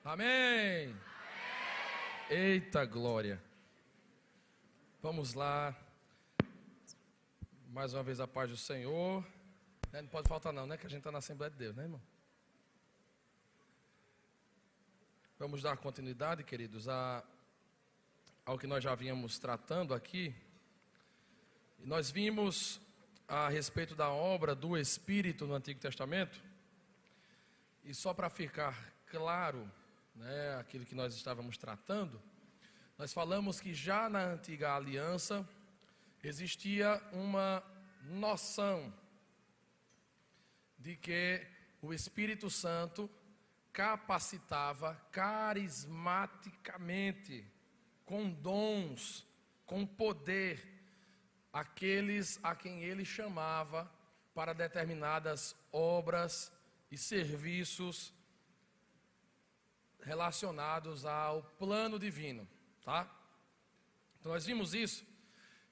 Amém. Eita glória. Vamos lá. Mais uma vez a paz do Senhor. Não pode faltar não, né? Que a gente está na Assembleia de Deus, né, irmão? Vamos dar continuidade, queridos, ao que nós já vínhamos tratando aqui. Nós vimos a respeito da obra do Espírito no Antigo Testamento. E só para ficar claro, né, aquilo que nós estávamos tratando, nós falamos que já na Antiga Aliança existia uma noção de que o Espírito Santo capacitava carismaticamente, com dons, com poder, aqueles a quem ele chamava para determinadas obras e serviços relacionados ao plano divino, tá? Então nós vimos isso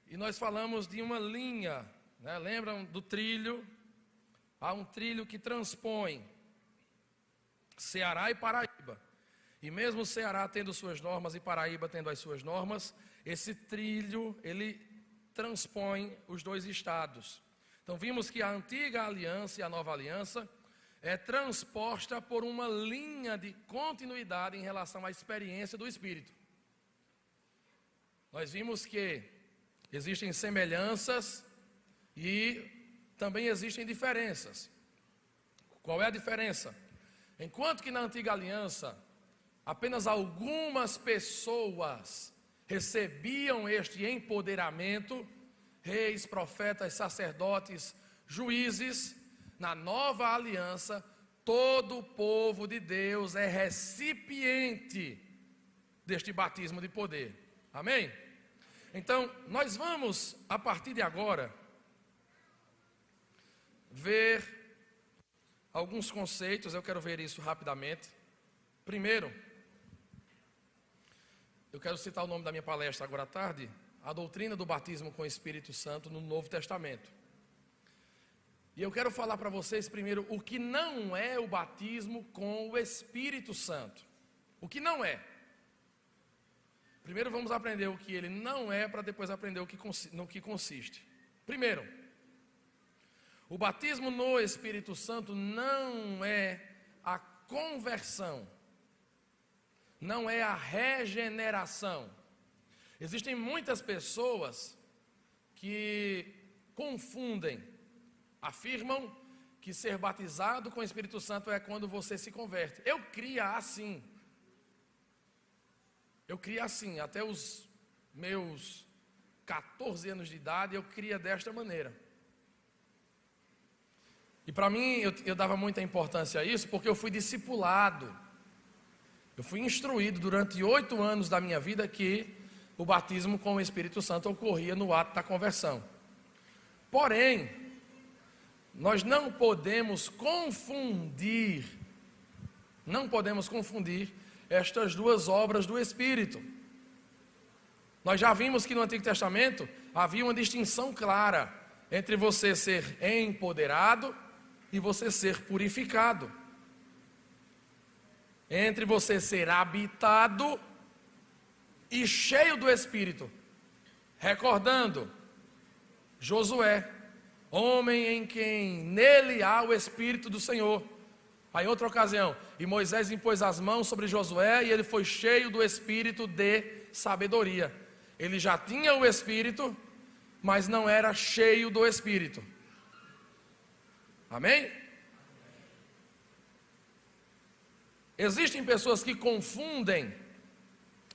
e nós falamos de uma linha, né? Lembram do trilho? Há um trilho que transpõe Ceará e Paraíba. E mesmo Ceará tendo suas normas e Paraíba tendo as suas normas, esse trilho, ele transpõe os dois estados. Então vimos que a antiga aliança e a nova aliança é transposta por uma linha de continuidade em relação à experiência do Espírito. Nós vimos que existem semelhanças e também existem diferenças. Qual é a diferença? Enquanto que na antiga aliança, apenas algumas pessoas recebiam este empoderamento, reis, profetas, sacerdotes, juízes, na nova aliança, todo o povo de Deus é recipiente deste batismo de poder. Amém? Então, nós vamos, a partir de agora, ver alguns conceitos. Eu quero ver isso rapidamente. Primeiro, eu quero citar o nome da minha palestra agora à tarde, a doutrina do batismo com o Espírito Santo no Novo Testamento. E eu quero falar para vocês primeiro o que não é o batismo com o Espírito Santo. O que não é. Primeiro vamos aprender o que ele não é, para depois aprender no que consiste. Primeiro, o batismo no Espírito Santo não é a conversão, não é a regeneração. Existem muitas pessoas que confundem, afirmam que ser batizado com o Espírito Santo é quando você se converte. Eu cria assim, até os meus 14 anos de idade, eu cria desta maneira. E para mim, eu dava muita importância a isso, porque eu fui discipulado. Eu fui instruído durante 8 anos da minha vida que o batismo com o Espírito Santo ocorria no ato da conversão. Porém, nós não podemos confundir estas duas obras do Espírito. Nós já vimos que no Antigo Testamento havia uma distinção clara entre você ser empoderado e você ser purificado, entre você ser habitado e cheio do Espírito. Recordando, Josué, homem em quem nele há o Espírito do Senhor. Aí outra ocasião, e Moisés impôs as mãos sobre Josué e ele foi cheio do Espírito de sabedoria. Ele já tinha o Espírito, mas não era cheio do Espírito. Amém? Existem pessoas que confundem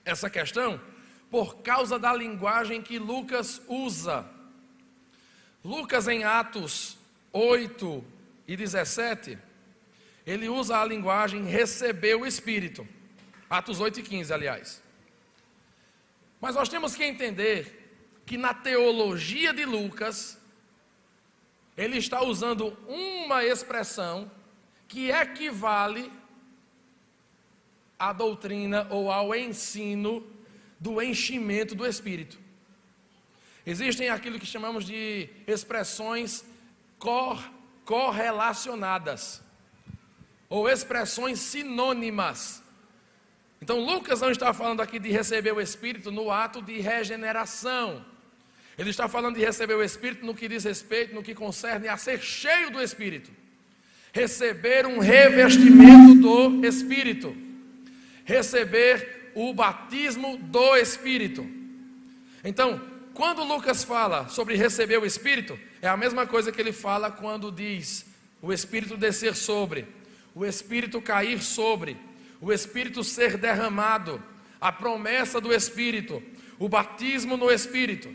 essa questão por causa da linguagem que Lucas usa. Lucas, em Atos 8 e 17, ele usa a linguagem recebeu o Espírito. Atos 8 e 15, aliás. Mas nós temos que entender que na teologia de Lucas, ele está usando uma expressão que equivale à doutrina ou ao ensino do enchimento do Espírito. Existem aquilo que chamamos de expressões correlacionadas ou expressões sinônimas. Então Lucas não está falando aqui de receber o Espírito no ato de regeneração. Ele está falando de receber o Espírito no que diz respeito, no que concerne a ser cheio do Espírito. Receber um revestimento do Espírito. Receber o batismo do Espírito. Então, quando Lucas fala sobre receber o Espírito, é a mesma coisa que ele fala quando diz o Espírito descer sobre, o Espírito cair sobre, o Espírito ser derramado, a promessa do Espírito, o batismo no Espírito.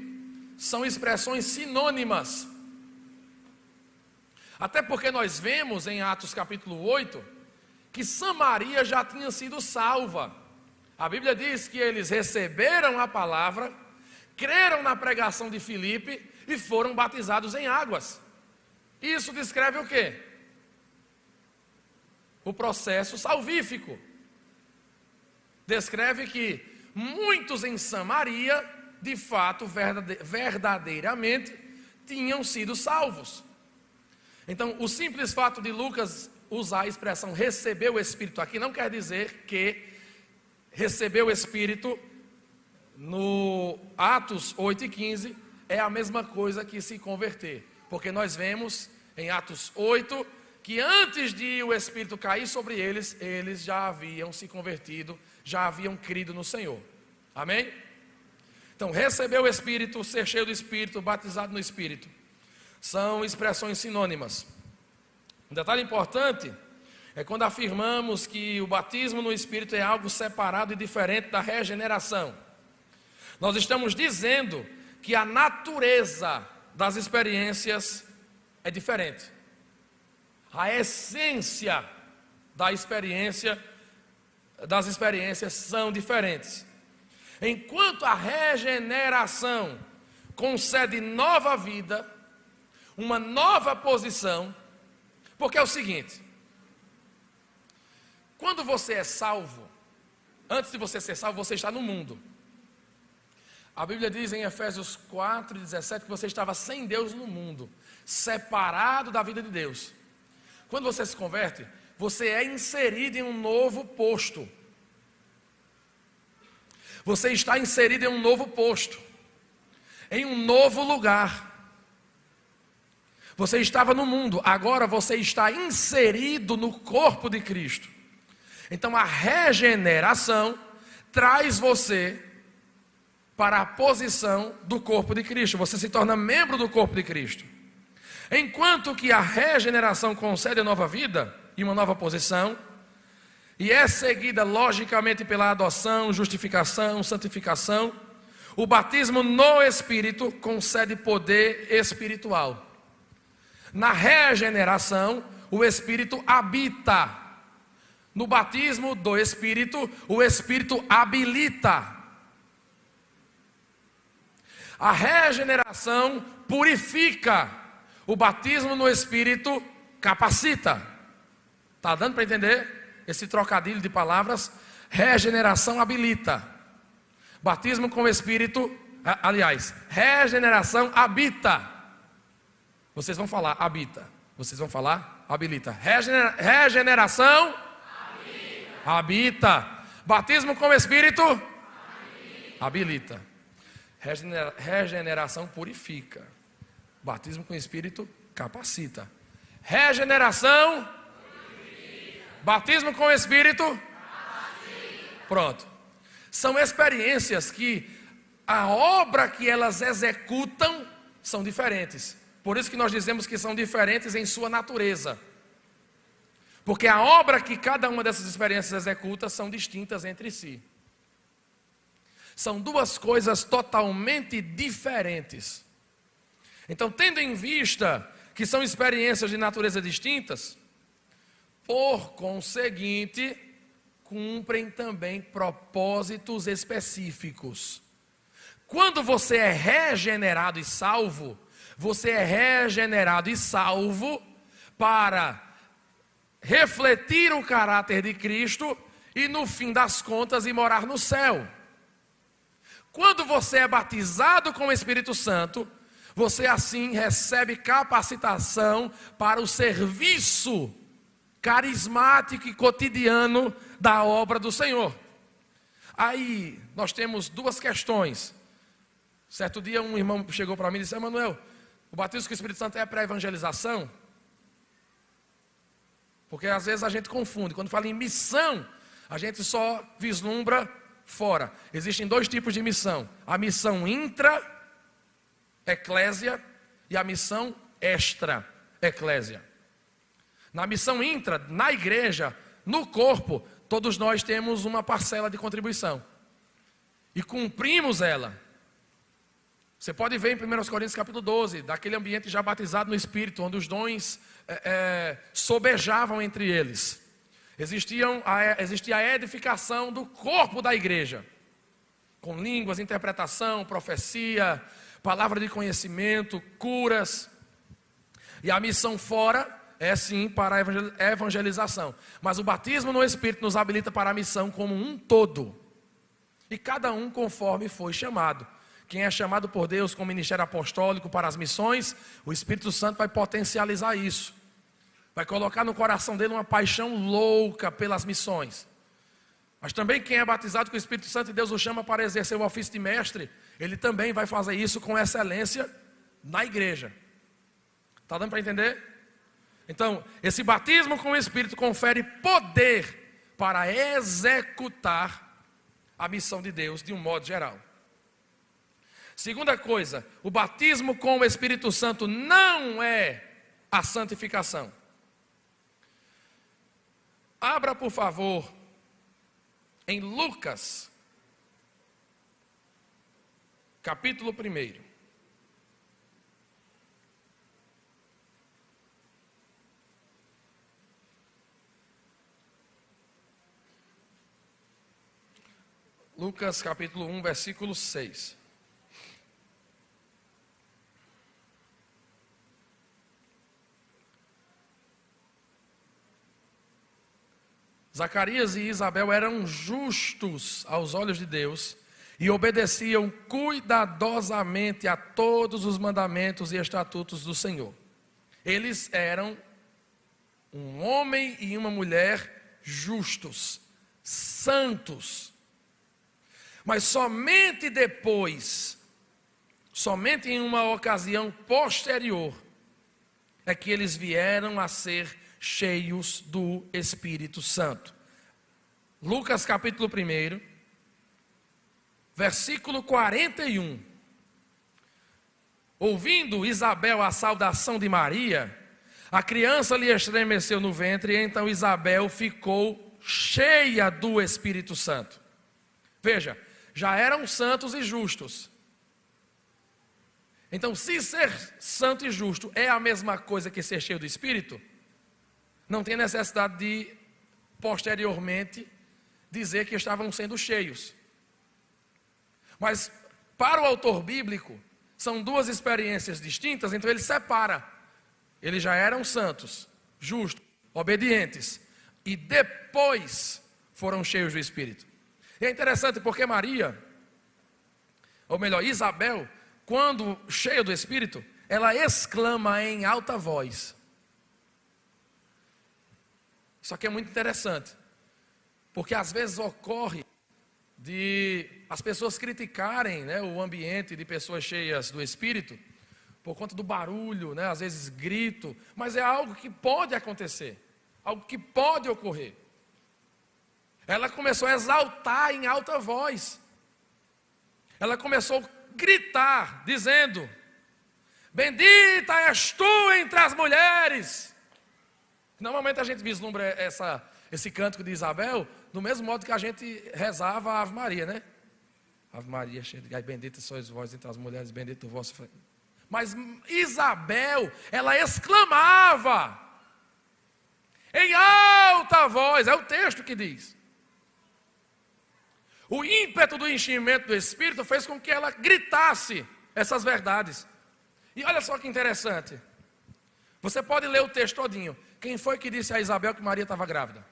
São expressões sinônimas. Até porque nós vemos em Atos capítulo 8, que Samaria já tinha sido salva. A Bíblia diz que eles receberam a palavra, creram na pregação de Filipe e foram batizados em águas. Isso descreve o quê? O processo salvífico. Descreve que muitos em Samaria, de fato, verdadeiramente, tinham sido salvos. Então, o simples fato de Lucas usar a expressão receber o Espírito aqui, não quer dizer que receber o Espírito no Atos 8 e 15 é a mesma coisa que se converter. Porque nós vemos em Atos 8 que antes de o Espírito cair sobre eles, eles já haviam se convertido, já haviam crido no Senhor. Amém? Então, receber o Espírito, ser cheio do Espírito, batizado no Espírito, são expressões sinônimas. Um detalhe importante é quando afirmamos que o batismo no Espírito é algo separado e diferente da regeneração. Nós estamos dizendo que a natureza das experiências é diferente. A essência das experiências são diferentes. Enquanto a regeneração concede nova vida, uma nova posição, porque é o seguinte: quando você é salvo, antes de você ser salvo, você está no mundo. A Bíblia diz em Efésios 4:17 que você estava sem Deus no mundo, separado da vida de Deus. Quando você se converte, você é inserido em um novo posto. Você está inserido em um novo posto, em um novo lugar. Você estava no mundo, agora você está inserido no corpo de Cristo. Então a regeneração traz você para a posição do corpo de Cristo. Você se torna membro do corpo de Cristo. Enquanto que a regeneração concede a nova vida e uma nova posição, e é seguida logicamente pela adoção, justificação, santificação, o batismo no Espírito concede poder espiritual. Na regeneração, o Espírito habita. No batismo do Espírito, o Espírito habilita. A regeneração purifica. O batismo no Espírito capacita. Está dando para entender? Esse trocadilho de palavras. Regeneração habilita. Batismo com o Espírito, aliás, regeneração habita. Vocês vão falar habita. Vocês vão falar habilita. Regeneração habita. Batismo com o Espírito habilita. Regeneração purifica. Batismo com o Espírito capacita. Regeneração batismo com o Espírito capacita. Pronto. São experiências que a obra que elas executam são diferentes. Por isso que nós dizemos que são diferentes em sua natureza. Porque a obra que cada uma dessas experiências executa são distintas entre si. São duas coisas totalmente diferentes. Então, tendo em vista que são experiências de natureza distintas, por conseguinte, cumprem também propósitos específicos. Quando você é regenerado e salvo, você é regenerado e salvo para refletir o caráter de Cristo e no fim das contas ir morar no céu. Quando você é batizado com o Espírito Santo, você assim recebe capacitação para o serviço carismático e cotidiano da obra do Senhor. Aí nós temos duas questões. Certo dia um irmão chegou para mim e disse: Emanuel, o batismo com o Espírito Santo é para evangelização? Porque às vezes a gente confunde. Quando fala em missão, a gente só vislumbra fora. Existem dois tipos de missão: a missão intra-eclésia e a missão extra-eclésia. Na missão intra, na igreja, no corpo, todos nós temos uma parcela de contribuição e cumprimos ela. Você pode ver em 1 Coríntios capítulo 12, daquele ambiente já batizado no Espírito, onde os dons sobejavam entre eles. Existia a edificação do corpo da igreja, com línguas, interpretação, profecia, palavra de conhecimento, curas. E a missão fora é sim para a evangelização. Mas o batismo no Espírito nos habilita para a missão como um todo. E cada um conforme foi chamado. Quem é chamado por Deus com o ministério apostólico para as missões, o Espírito Santo vai potencializar isso. Vai colocar no coração dele uma paixão louca pelas missões. Mas também quem é batizado com o Espírito Santo e Deus o chama para exercer o ofício de mestre, ele também vai fazer isso com excelência na igreja. Está dando para entender? Então, esse batismo com o Espírito confere poder para executar a missão de Deus de um modo geral. Segunda coisa, o batismo com o Espírito Santo não é a santificação. Abra, por favor, em Lucas, capítulo 1. Lucas capítulo 1, versículo 6. Zacarias e Isabel eram justos aos olhos de Deus e obedeciam cuidadosamente a todos os mandamentos e estatutos do Senhor. Eles eram um homem e uma mulher justos, santos. Mas somente depois, somente em uma ocasião posterior, é que eles vieram a ser cheios do Espírito Santo. Lucas capítulo 1, versículo 41. Ouvindo Isabel a saudação de Maria, a criança lhe estremeceu no ventre, e então Isabel ficou cheia do Espírito Santo. Veja, já eram santos e justos. Então, se ser santo e justo é a mesma coisa que ser cheio do Espírito, não tem necessidade de, posteriormente, dizer que estavam sendo cheios. Mas, para o autor bíblico, são duas experiências distintas, então ele separa. Eles já eram santos, justos, obedientes, e depois foram cheios do Espírito. E é interessante porque Maria, ou melhor, Isabel, quando cheia do Espírito, ela exclama em alta voz. Isso aqui é muito interessante, porque às vezes ocorre de as pessoas criticarem, né, o ambiente de pessoas cheias do Espírito, por conta do barulho, né, às vezes grito, mas é algo que pode acontecer, algo que pode ocorrer. Ela começou a exaltar em alta voz, ela começou a gritar, dizendo: bendita és tu entre as mulheres. Normalmente a gente vislumbra esse cântico de Isabel do mesmo modo que a gente rezava a Ave Maria, né? Ave Maria, cheia de graça, bendita sois vós entre as mulheres, bendito o vosso fruto. Mas Isabel, ela exclamava em alta voz, é o texto que diz. O ímpeto do enchimento do Espírito fez com que ela gritasse essas verdades. E olha só que interessante. Você pode ler o texto todinho. Quem foi que disse a Isabel que Maria estava grávida?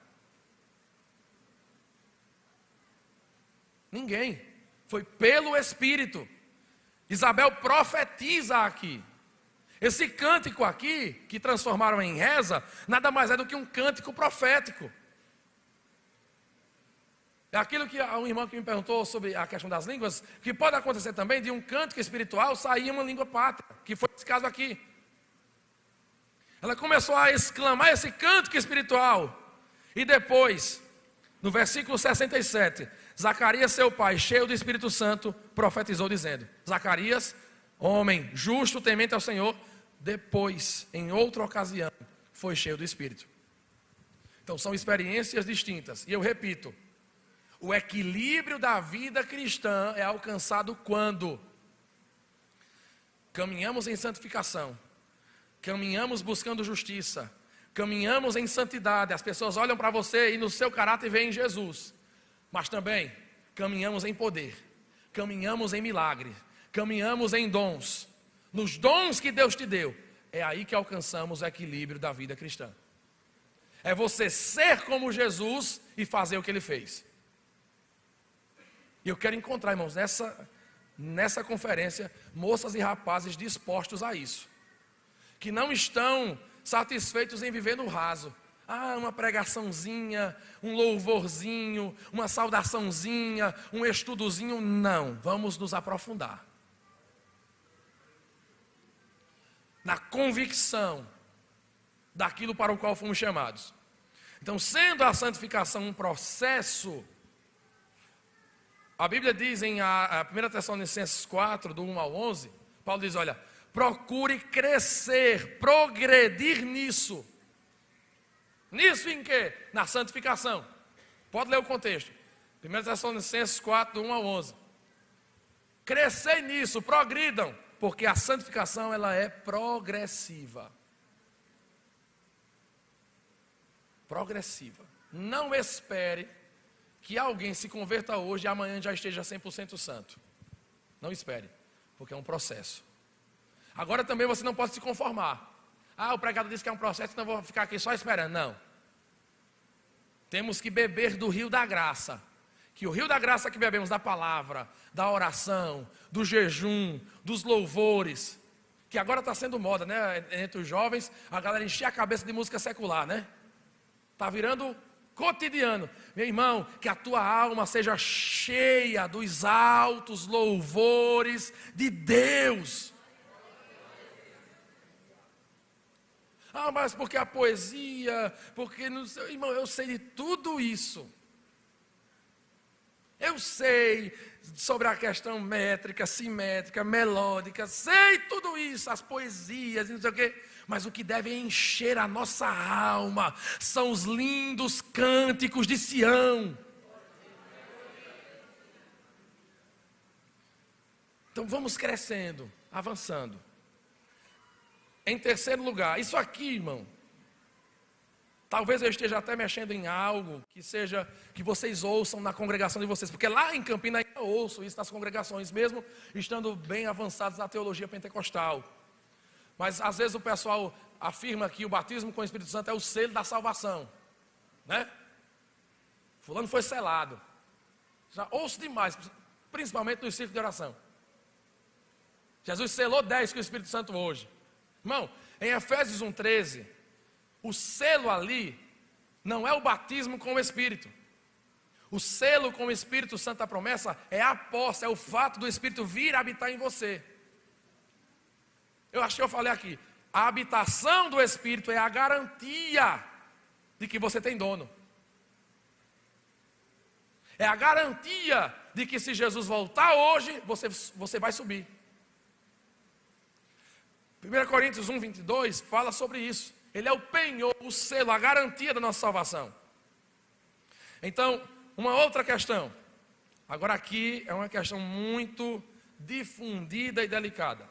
Ninguém. Foi pelo Espírito. Isabel profetiza aqui. Esse cântico aqui, que transformaram em reza, nada mais é do que um cântico profético. É aquilo que um irmão que me perguntou sobre a questão das línguas, que pode acontecer também de um cântico espiritual sair uma língua pátria, que foi esse caso aqui. Ela começou a exclamar esse cântico espiritual. E depois, no versículo 67, Zacarias, seu pai, cheio do Espírito Santo, profetizou dizendo: Zacarias, homem justo, temente ao Senhor, depois, em outra ocasião, foi cheio do Espírito. Então são experiências distintas. E eu repito, o equilíbrio da vida cristã é alcançado quando caminhamos em santificação, caminhamos buscando justiça, caminhamos em santidade. As pessoas olham para você e no seu caráter veem Jesus. Mas também caminhamos em poder, caminhamos em milagre, caminhamos em dons. Nos dons que Deus te deu, é aí que alcançamos o equilíbrio da vida cristã. É você ser como Jesus e fazer o que Ele fez. E eu quero encontrar, irmãos, nessa conferência, moças e rapazes dispostos a isso. Que não estão satisfeitos em viver no raso. Uma pregaçãozinha, um louvorzinho, uma saudaçãozinha, um estudozinho. Não, vamos nos aprofundar. Na convicção daquilo para o qual fomos chamados. Então, sendo a santificação um processo, a Bíblia diz em 1 Tessalonicenses 4, do 1 ao 11, Paulo diz, olha, procure crescer, progredir nisso. Nisso em quê? Na santificação. Pode ler o contexto. 1 Tessalonicenses 4, do 1 ao 11. Crescer nisso, progridam, porque a santificação ela é progressiva. Progressiva. Não espere que alguém se converta hoje e amanhã já esteja 100% santo. Não espere, porque é um processo. Agora também você não pode se conformar. O pregador disse que é um processo, então eu vou ficar aqui só esperando. Não. Temos que beber do rio da graça. Que o rio da graça que bebemos da palavra, da oração, do jejum, dos louvores, que agora está sendo moda, né? Entre os jovens, a galera encher a cabeça de música secular, né? Está virando cotidiano. Meu irmão, que a tua alma seja cheia dos altos louvores de Deus. Mas porque a poesia, porque não sei, irmão, eu sei de tudo isso. Eu sei sobre a questão métrica, simétrica, melódica, sei tudo isso, as poesias, não sei o quê. Mas o que deve encher a nossa alma são os lindos cânticos de Sião. Então vamos crescendo, avançando. Em terceiro lugar, isso aqui, irmão, talvez eu esteja até mexendo em algo que seja, que vocês ouçam na congregação de vocês, porque lá em Campinas eu ouço isso nas congregações, mesmo estando bem avançados na teologia pentecostal. Mas às vezes o pessoal afirma que o batismo com o Espírito Santo é o selo da salvação, né? Fulano foi selado. Já ouço demais, principalmente no círculo de oração. Jesus selou 10 com o Espírito Santo hoje. Irmão, em Efésios 1,13, o selo ali não é o batismo com o Espírito. O selo com o Espírito Santo da promessa é a posse, é o fato do Espírito vir habitar em você. Eu acho que eu falei aqui, a habitação do Espírito é a garantia de que você tem dono. É a garantia de que se Jesus voltar hoje, você vai subir. 1 Coríntios 1,22 fala sobre isso. Ele é o penhor, o selo, a garantia da nossa salvação. Então, uma outra questão. Agora aqui é uma questão muito difundida e delicada.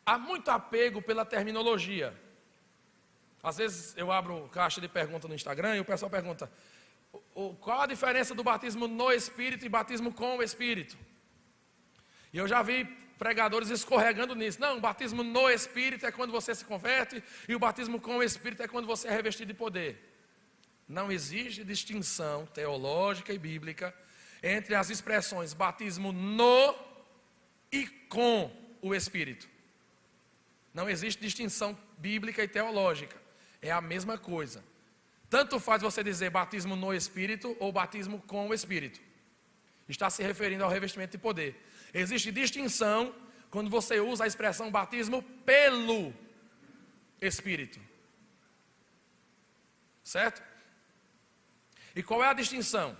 Há muito apego pela terminologia. Às vezes eu abro caixa de pergunta no Instagram e o pessoal pergunta: qual a diferença do batismo no Espírito e batismo com o Espírito? E eu já vi pregadores escorregando nisso. Não, o batismo no Espírito é quando você se converte, e o batismo com o Espírito é quando você é revestido de poder. Não existe distinção teológica e bíblica entre as expressões batismo no e com o Espírito. Não existe distinção bíblica e teológica. É a mesma coisa. Tanto faz você dizer batismo no Espírito ou batismo com o Espírito. Está se referindo ao revestimento de poder. Existe distinção quando você usa a expressão batismo pelo Espírito. Certo? E qual é a distinção?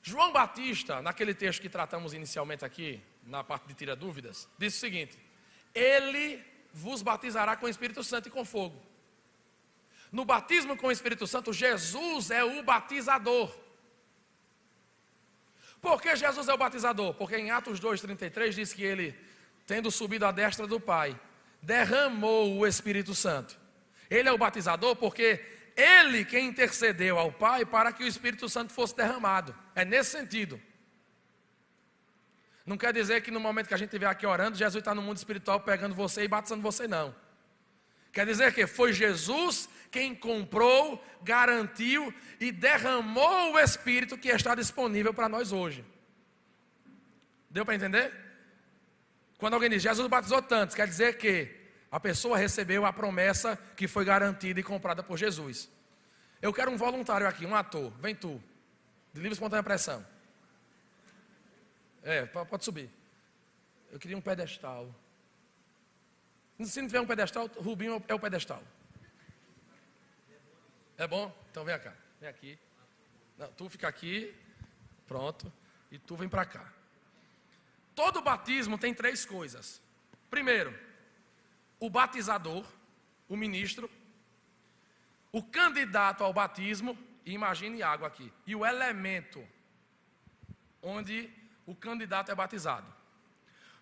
João Batista, naquele texto que tratamos inicialmente aqui, na parte de tira dúvidas, disse o seguinte: ele vos batizará com o Espírito Santo e com fogo. No batismo com o Espírito Santo, Jesus é o batizador. Por que Jesus é o batizador? Porque em Atos 2,33 diz que ele, tendo subido à destra do Pai, derramou o Espírito Santo. Ele é o batizador porque ele quem intercedeu ao Pai para que o Espírito Santo fosse derramado. É nesse sentido. Não quer dizer que no momento que a gente estiver aqui orando, Jesus está no mundo espiritual pegando você e batizando você, não. Quer dizer que foi Jesus quem comprou, garantiu e derramou o Espírito que está disponível para nós hoje. Deu para entender? Quando alguém diz, Jesus batizou tantos, quer dizer que a pessoa recebeu a promessa que foi garantida e comprada por Jesus. Eu quero um voluntário aqui, um ator. Vem tu, de livre e espontânea pressão. Pode subir. Eu queria um pedestal. Se não tiver um pedestal, Rubinho é o pedestal. É bom? Então vem cá. Vem aqui. Não, tu fica aqui. Pronto. E tu vem para cá. Todo batismo tem 3 coisas. Primeiro, o batizador, o ministro, o candidato ao batismo, e imagine água aqui, e o elemento onde o candidato é batizado.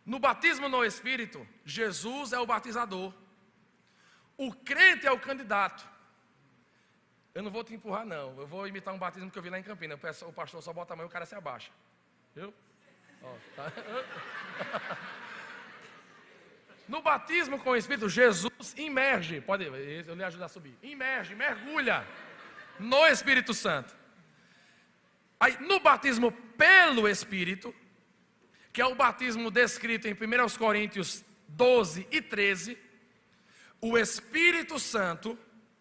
No batismo no Espírito, Jesus é o batizador, o crente é o candidato. Eu não vou te empurrar não, eu vou imitar um batismo que eu vi lá em Campinas. O pastor só bota a mão e o cara se abaixa, viu? Ó, tá. No batismo com o Espírito, Jesus imerge, pode, eu lhe ajudo a subir, imerge, mergulha no Espírito Santo. Aí, no batismo pelo Espírito, que é o batismo descrito em 1 Coríntios 12 e 13, o Espírito Santo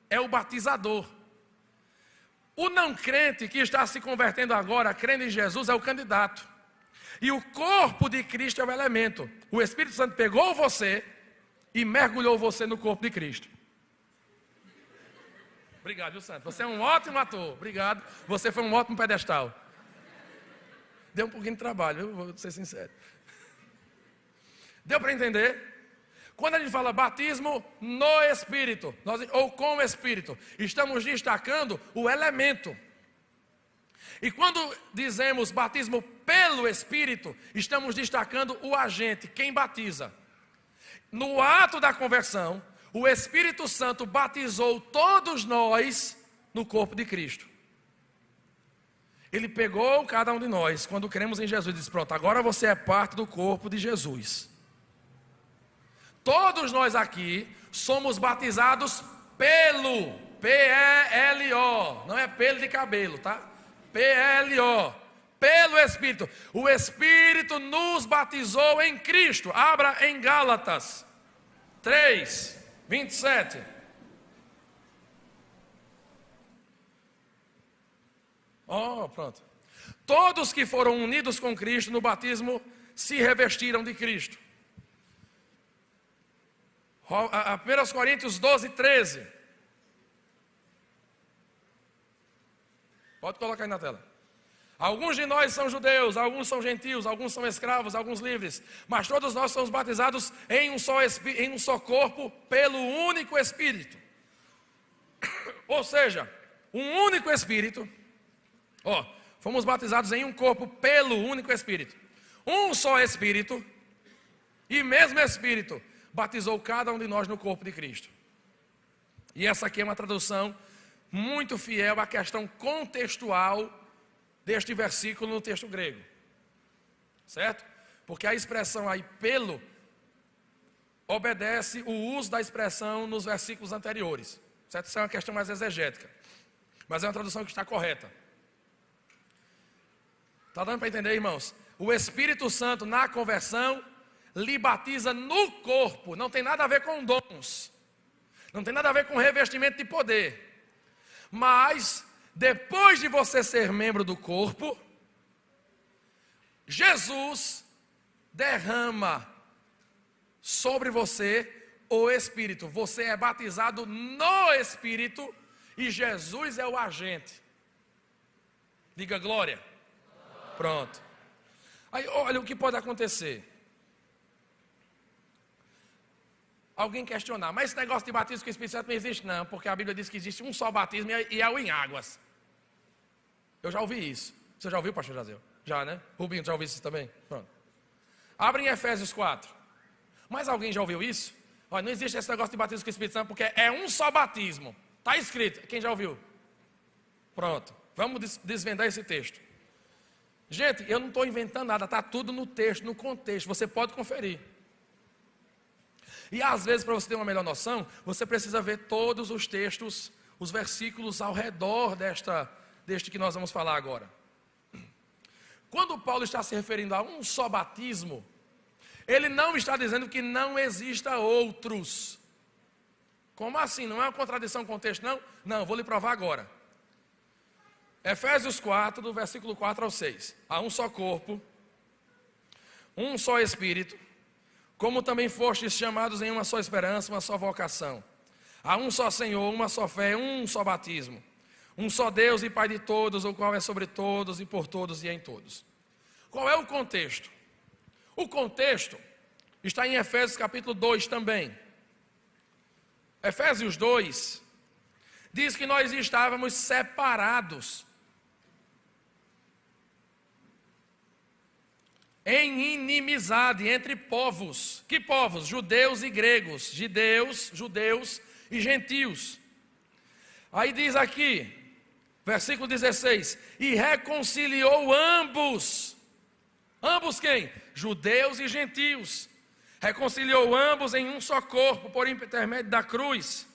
é o batizador. O não crente que está se convertendo agora, crendo em Jesus, é o candidato. E o corpo de Cristo é o elemento. O Espírito Santo pegou você e mergulhou você no corpo de Cristo. Obrigado, viu, Santo? Você é um ótimo ator. Obrigado. Você foi um ótimo pedestal. Deu um pouquinho de trabalho, viu? Vou ser sincero. Deu para entender? Quando a gente fala batismo no Espírito, ou com o Espírito, estamos destacando o elemento. E quando dizemos batismo pelo Espírito, estamos destacando o agente, quem batiza. No ato da conversão, o Espírito Santo batizou todos nós no corpo de Cristo. Ele pegou cada um de nós, quando cremos em Jesus, e disse, pronto, agora você é parte do corpo de Jesus. Todos nós aqui somos batizados pelo, P-E-L-O, não é pelo de cabelo, tá? P-L-O, pelo Espírito. O Espírito nos batizou em Cristo. Abra em Gálatas 3, 27. Pronto. Todos que foram unidos com Cristo no batismo se revestiram de Cristo. 1 Coríntios 12, 13. Pode colocar aí na tela. Alguns de nós são judeus, alguns são gentios, alguns são escravos, alguns livres. Mas todos nós somos batizados em um só corpo, pelo único Espírito. Ou seja, um único Espírito. Fomos batizados em um corpo pelo único Espírito. Um só Espírito. E mesmo Espírito batizou cada um de nós no corpo de Cristo. E essa aqui é uma tradução muito fiel à questão contextual deste versículo no texto grego. Certo? Porque a expressão aí pelo obedece o uso da expressão nos versículos anteriores. Certo? Isso é uma questão mais exegética. Mas é uma tradução que está correta. Está dando para entender, irmãos? O Espírito Santo na conversão lhe batiza no corpo. Não tem nada a ver com dons. Não tem nada a ver com revestimento de poder. Mas, depois de você ser membro do corpo, Jesus derrama sobre você o Espírito. Você é batizado no Espírito e Jesus é o agente. Diga glória. Pronto. Aí olha o que pode acontecer. Alguém questionar, mas esse negócio de batismo com o Espírito Santo não existe não, porque a Bíblia diz que existe um só batismo e é o em águas. Eu já ouvi isso. Você já ouviu, pastor Jazeu? Já, né? Rubinho, já ouviu isso também? Pronto. Abre em Efésios 4. Mas alguém já ouviu isso? Olha, não existe esse negócio de batismo com o Espírito Santo, porque é um só batismo. Está escrito. Quem já ouviu? Pronto. Vamos desvendar esse texto. Gente, eu não estou inventando nada, está tudo no texto, no contexto. Você pode conferir. E às vezes, para você ter uma melhor noção, você precisa ver todos os textos, os versículos ao redor deste que nós vamos falar agora. Quando Paulo está se referindo a um só batismo, ele não está dizendo que não exista outros. Como assim? Não é uma contradição com o texto, não? Não, vou lhe provar agora. Efésios 4, do versículo 4 ao 6. Há um só corpo, um só Espírito, como também fostes chamados em uma só esperança, uma só vocação. Há um só Senhor, uma só fé, um só batismo. Um só Deus e Pai de todos, o qual é sobre todos e por todos e em todos. Qual é o contexto? O contexto está em Efésios capítulo 2 também. Efésios 2 diz que nós estávamos separados em inimizade entre povos. Que povos? Judeus e gregos, judeus e gentios. Aí diz aqui, versículo 16: e reconciliou ambos. Ambos quem? Judeus e gentios. Reconciliou ambos em um só corpo por intermédio da cruz.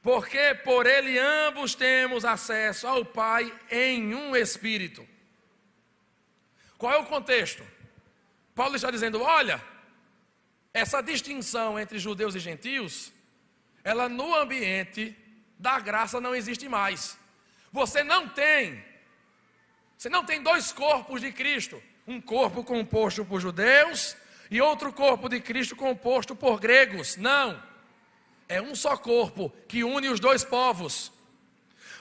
Porque por ele ambos temos acesso ao Pai em um Espírito. Qual é o contexto? Paulo está dizendo, olha, essa distinção entre judeus e gentios, ela no ambiente da graça não existe mais. Você não tem dois corpos de Cristo. Um corpo composto por judeus e outro corpo de Cristo composto por gregos. Não. É um só corpo que une os dois povos.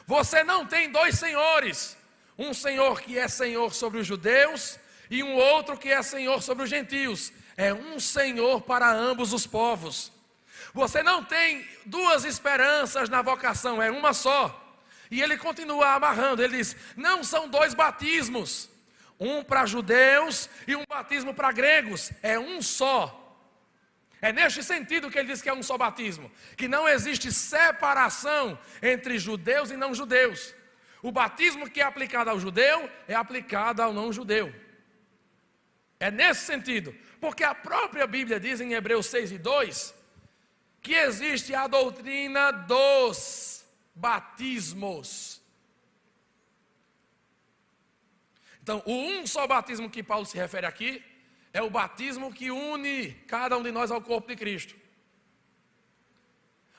Você não tem dois senhores. Um senhor que é senhor sobre os judeus e um outro que é senhor sobre os gentios. É um senhor para ambos os povos. Você não tem duas esperanças na vocação, é uma só. E ele continua amarrando, ele diz, não são dois batismos. Um para judeus e um batismo para gregos. É um só. É neste sentido que ele diz que é um só batismo. Que não existe separação entre judeus e não judeus. O batismo que é aplicado ao judeu é aplicado ao não judeu. É nesse sentido. Porque a própria Bíblia diz em Hebreus 6:2 que existe a doutrina dos batismos. Então, o um só batismo que Paulo se refere aqui é o batismo que une cada um de nós ao corpo de Cristo.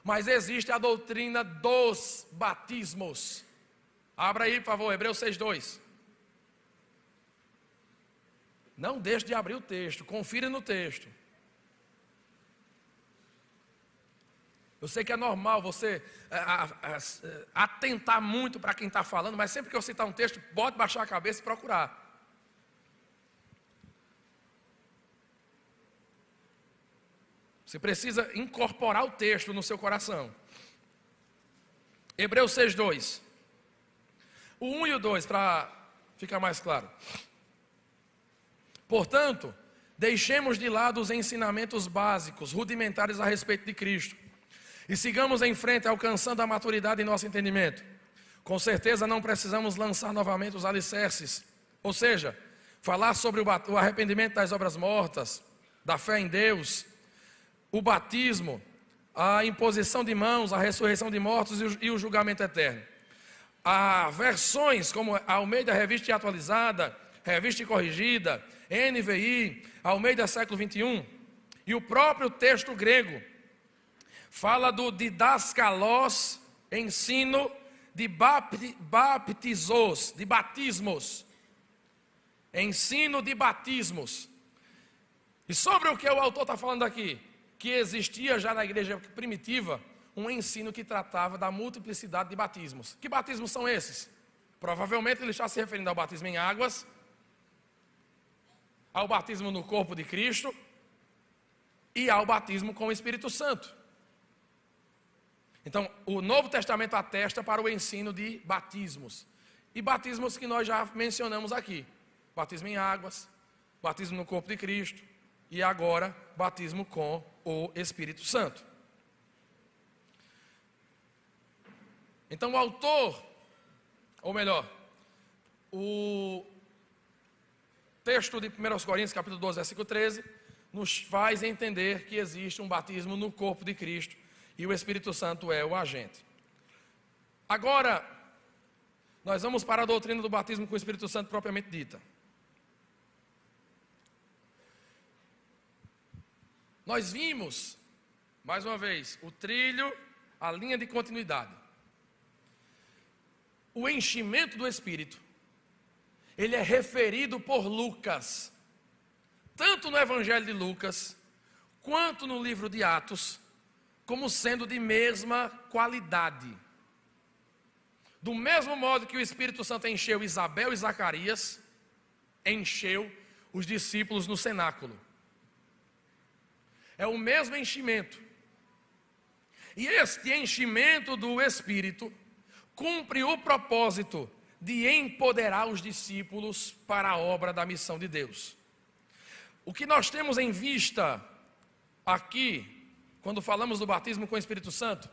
Mas existe a doutrina dos batismos. Abra aí, por favor, Hebreus 6:2. Não deixe de abrir o texto, confira no texto. Eu sei que é normal você atentar muito para quem está falando, mas sempre que eu citar um texto, pode baixar a cabeça e procurar. Você precisa incorporar o texto no seu coração. Hebreus 6:2. O 1 e o 2, para ficar mais claro. Portanto, deixemos de lado os ensinamentos básicos, rudimentares a respeito de Cristo, e sigamos em frente, alcançando a maturidade em nosso entendimento. Com certeza não precisamos lançar novamente os alicerces, ou seja, falar sobre o arrependimento das obras mortas, da fé em Deus, o batismo, a imposição de mãos, a ressurreição de mortos e o julgamento eterno. Há versões como a Almeida Revista e Atualizada, Revista e Corrigida, NVI, Almeida século 21, e o próprio texto grego fala do didaskalos, ensino, de baptizos, de batismos. Ensino de batismos. E sobre o que o autor está falando aqui? Que existia já na igreja primitiva um ensino que tratava da multiplicidade de batismos. Que batismos são esses? Provavelmente ele está se referindo ao batismo em águas, ao batismo no corpo de Cristo e ao batismo com o Espírito Santo. Então, o Novo Testamento atesta para o ensino de batismos. E batismos que nós já mencionamos aqui. Batismo em águas, batismo no corpo de Cristo e agora batismo com o Espírito Santo. Então o autor, ou melhor, o texto de 1 Coríntios capítulo 12, versículo 13, nos faz entender que existe um batismo no corpo de Cristo e o Espírito Santo é o agente. Agora, nós vamos para a doutrina do batismo com o Espírito Santo propriamente dita. Nós vimos, mais uma vez, o trilho, a linha de continuidade. O enchimento do Espírito, ele é referido por Lucas, tanto no Evangelho de Lucas, quanto no livro de Atos, como sendo de mesma qualidade. Do mesmo modo que o Espírito Santo encheu Isabel e Zacarias, encheu os discípulos no cenáculo. É o mesmo enchimento. E este enchimento do Espírito cumpre o propósito de empoderar os discípulos para a obra da missão de Deus. O que nós temos em vista aqui, quando falamos do batismo com o Espírito Santo,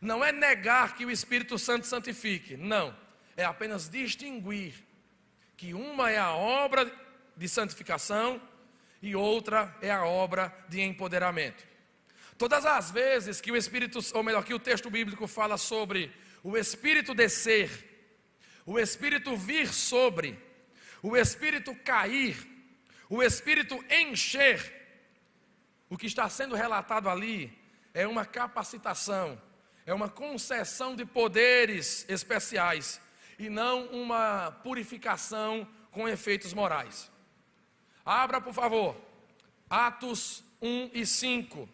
não é negar que o Espírito Santo santifique, não. É apenas distinguir que uma é a obra de santificação e outra é a obra de empoderamento. Todas as vezes que o Espírito, ou melhor, que o texto bíblico fala sobre o Espírito descer, o Espírito vir sobre, o Espírito cair, o Espírito encher, o que está sendo relatado ali é uma capacitação, é uma concessão de poderes especiais e não uma purificação com efeitos morais. Abra, por favor, Atos 1 e 5.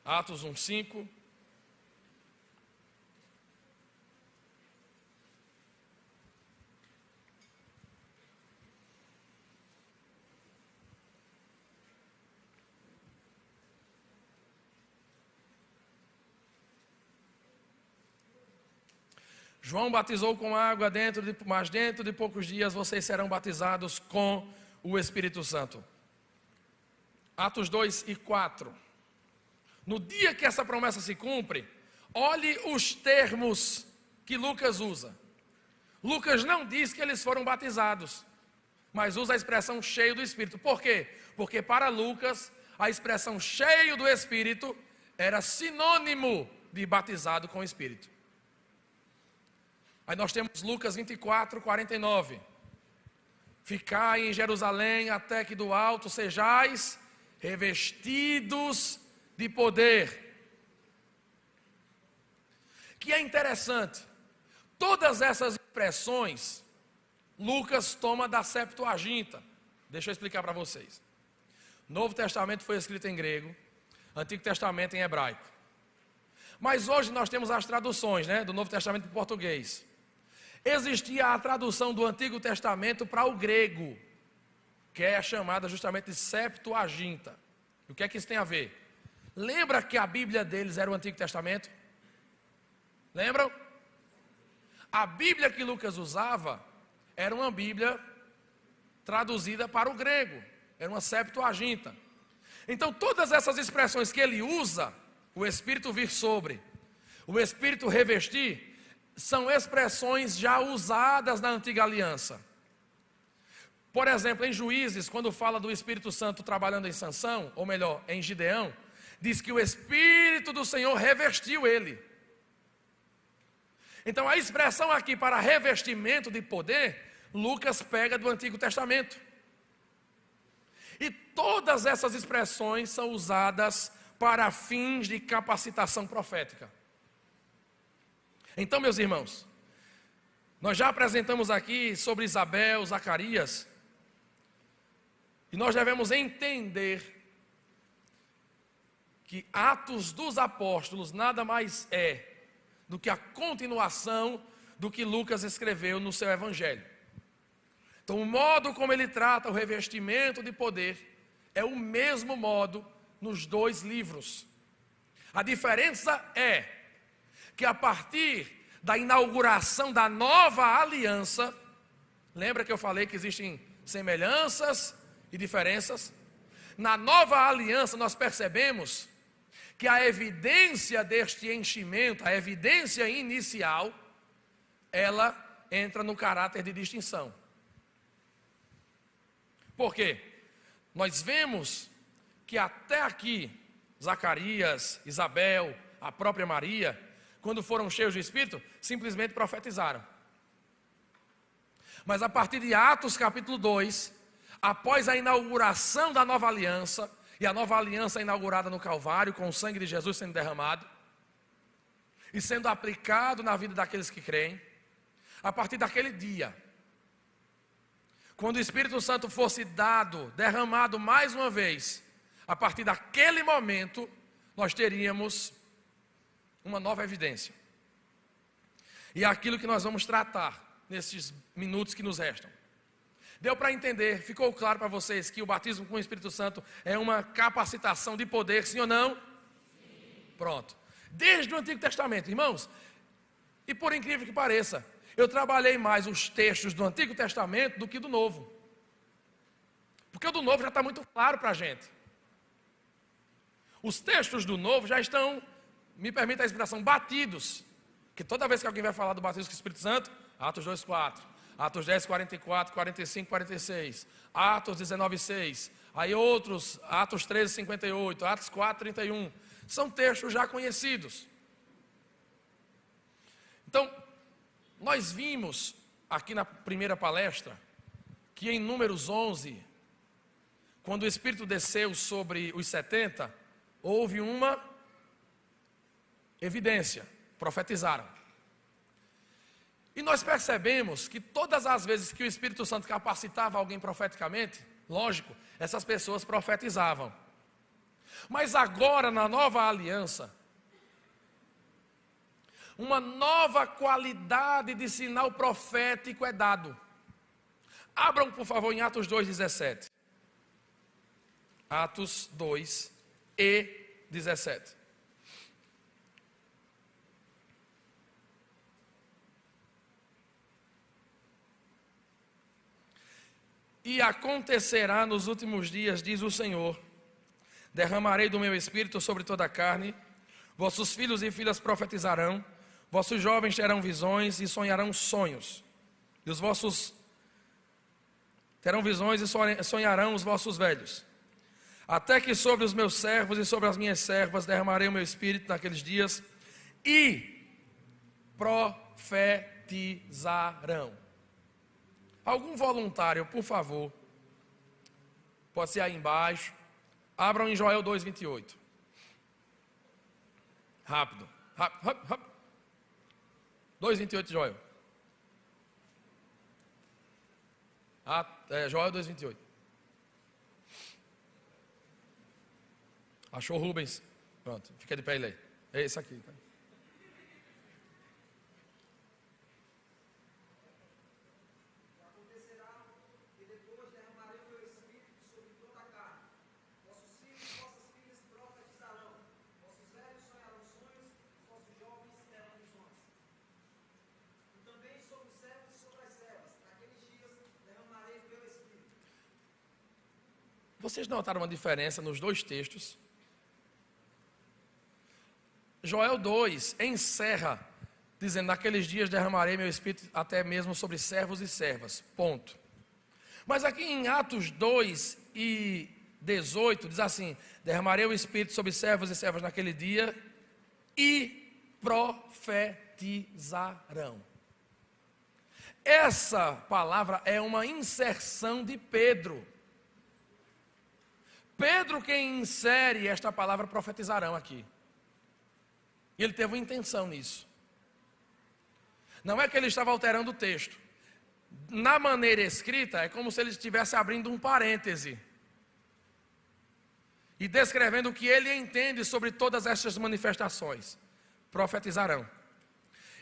Atos 1, 5. João batizou com água, mas dentro de poucos dias vocês serão batizados com o Espírito Santo. Atos 2 e 4. No dia que essa promessa se cumpre, olhe os termos que Lucas usa. Lucas não diz que eles foram batizados, mas usa a expressão cheio do Espírito. Por quê? Porque para Lucas, a expressão cheio do Espírito era sinônimo de batizado com o Espírito. Aí nós temos Lucas 24, 49. Ficai em Jerusalém até que do alto sejais revestidos de poder. Que é interessante, todas essas expressões, Lucas toma da Septuaginta. Deixa eu explicar para vocês. Novo Testamento foi escrito em grego, Antigo Testamento em hebraico. Mas hoje nós temos as traduções, do Novo Testamento para o português. Existia a tradução do Antigo Testamento para o grego, que é chamada justamente de Septuaginta. E o que é que isso tem a ver? Lembra que a Bíblia deles era o Antigo Testamento? Lembram? A Bíblia que Lucas usava era uma Bíblia traduzida para o grego, era uma Septuaginta. Então todas essas expressões que ele usa, o Espírito vir sobre, o Espírito revestir, são expressões já usadas na Antiga Aliança. Por exemplo, em Juízes, quando fala do Espírito Santo trabalhando em Sansão, ou melhor, em Gideão, diz que o Espírito do Senhor revestiu ele. Então a expressão aqui para revestimento de poder, Lucas pega do Antigo Testamento. E todas essas expressões são usadas para fins de capacitação profética. Então, meus irmãos, nós já apresentamos aqui sobre Isabel, Zacarias, e nós devemos entender que Atos dos Apóstolos nada mais é do que a continuação do que Lucas escreveu no seu evangelho. Então, o modo como ele trata o revestimento de poder é o mesmo modo nos dois livros. A diferença é que a partir da inauguração da nova aliança, lembra que eu falei que existem semelhanças e diferenças? Na nova aliança nós percebemos que a evidência deste enchimento, a evidência inicial, ela entra no caráter de distinção. Por quê? Nós vemos que até aqui, Zacarias, Isabel, a própria Maria, quando foram cheios do Espírito, simplesmente profetizaram. Mas a partir de Atos capítulo 2, após a inauguração da nova aliança, e a nova aliança inaugurada no Calvário, com o sangue de Jesus sendo derramado, e sendo aplicado na vida daqueles que creem, a partir daquele dia, quando o Espírito Santo fosse dado, derramado mais uma vez, a partir daquele momento, nós teríamos uma nova evidência. E é aquilo que nós vamos tratar nesses minutos que nos restam. Deu para entender, ficou claro para vocês que o batismo com o Espírito Santo é uma capacitação de poder, sim ou não? Sim. Pronto. Desde o Antigo Testamento, irmãos, e por incrível que pareça, eu trabalhei mais os textos do Antigo Testamento do que do Novo. Porque o do Novo já está muito claro para a gente. Os textos do Novo já estão, me permita a expressão, batidos. Que toda vez que alguém vai falar do batismo com o Espírito Santo, Atos 2:4. Atos 10, 44, 45, 46, Atos 19, 6, aí outros, Atos 13, 58, Atos 4, 31, são textos já conhecidos. Então, nós vimos aqui na primeira palestra, que em Números 11, quando o Espírito desceu sobre os 70, houve uma evidência, profetizaram. E nós percebemos que todas as vezes que o Espírito Santo capacitava alguém profeticamente, lógico, essas pessoas profetizavam. Mas agora, na nova aliança, uma nova qualidade de sinal profético é dado. Abram, por favor, em Atos 2:17. Atos 2:17. E acontecerá nos últimos dias, diz o Senhor, derramarei do meu espírito sobre toda a carne, vossos filhos e filhas profetizarão, vossos jovens terão visões e sonharão sonhos, e os vossos terão visões e sonharão os vossos velhos, até que sobre os meus servos e sobre as minhas servas derramarei o meu espírito naqueles dias, e profetizarão. Algum voluntário, por favor, pode ser aí embaixo, abram em Joel 2:28. Rápido, rápido. 2:28, Joel. Joel 2:28. Achou, Rubens? Pronto, fica de pé e lê. É esse aqui, tá? Vocês notaram uma diferença nos dois textos? Joel 2 encerra dizendo: naqueles dias derramarei meu espírito até mesmo sobre servos e servas, ponto. Mas aqui em Atos 2:18 diz assim: derramarei o espírito sobre servos e servas naquele dia e profetizarão. Essa palavra é uma inserção de Pedro. Pedro quem insere esta palavra profetizarão aqui. E ele teve uma intenção nisso. Não é que ele estava alterando o texto. Na maneira escrita, é como se ele estivesse abrindo um parêntese e descrevendo o que ele entende sobre todas estas manifestações. Profetizarão.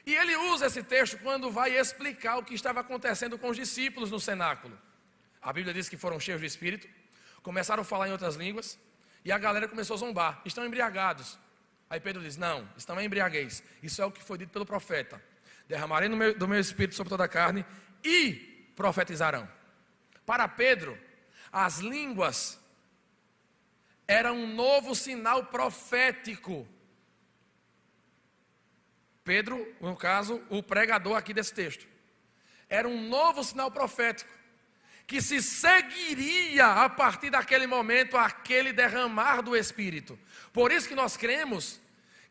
E ele usa esse texto quando vai explicar o que estava acontecendo com os discípulos no cenáculo. A Bíblia diz que foram cheios de espírito, começaram a falar em outras línguas, e a galera começou a zombar. Estão embriagados. Aí Pedro diz, não, estão em embriaguez. Isso é o que foi dito pelo profeta. Derramarei do meu espírito sobre toda a carne e profetizarão. Para Pedro, as línguas eram um novo sinal profético. Pedro, no caso, o pregador aqui desse texto, era um novo sinal profético, que se seguiria a partir daquele momento, aquele derramar do Espírito. Por isso que nós cremos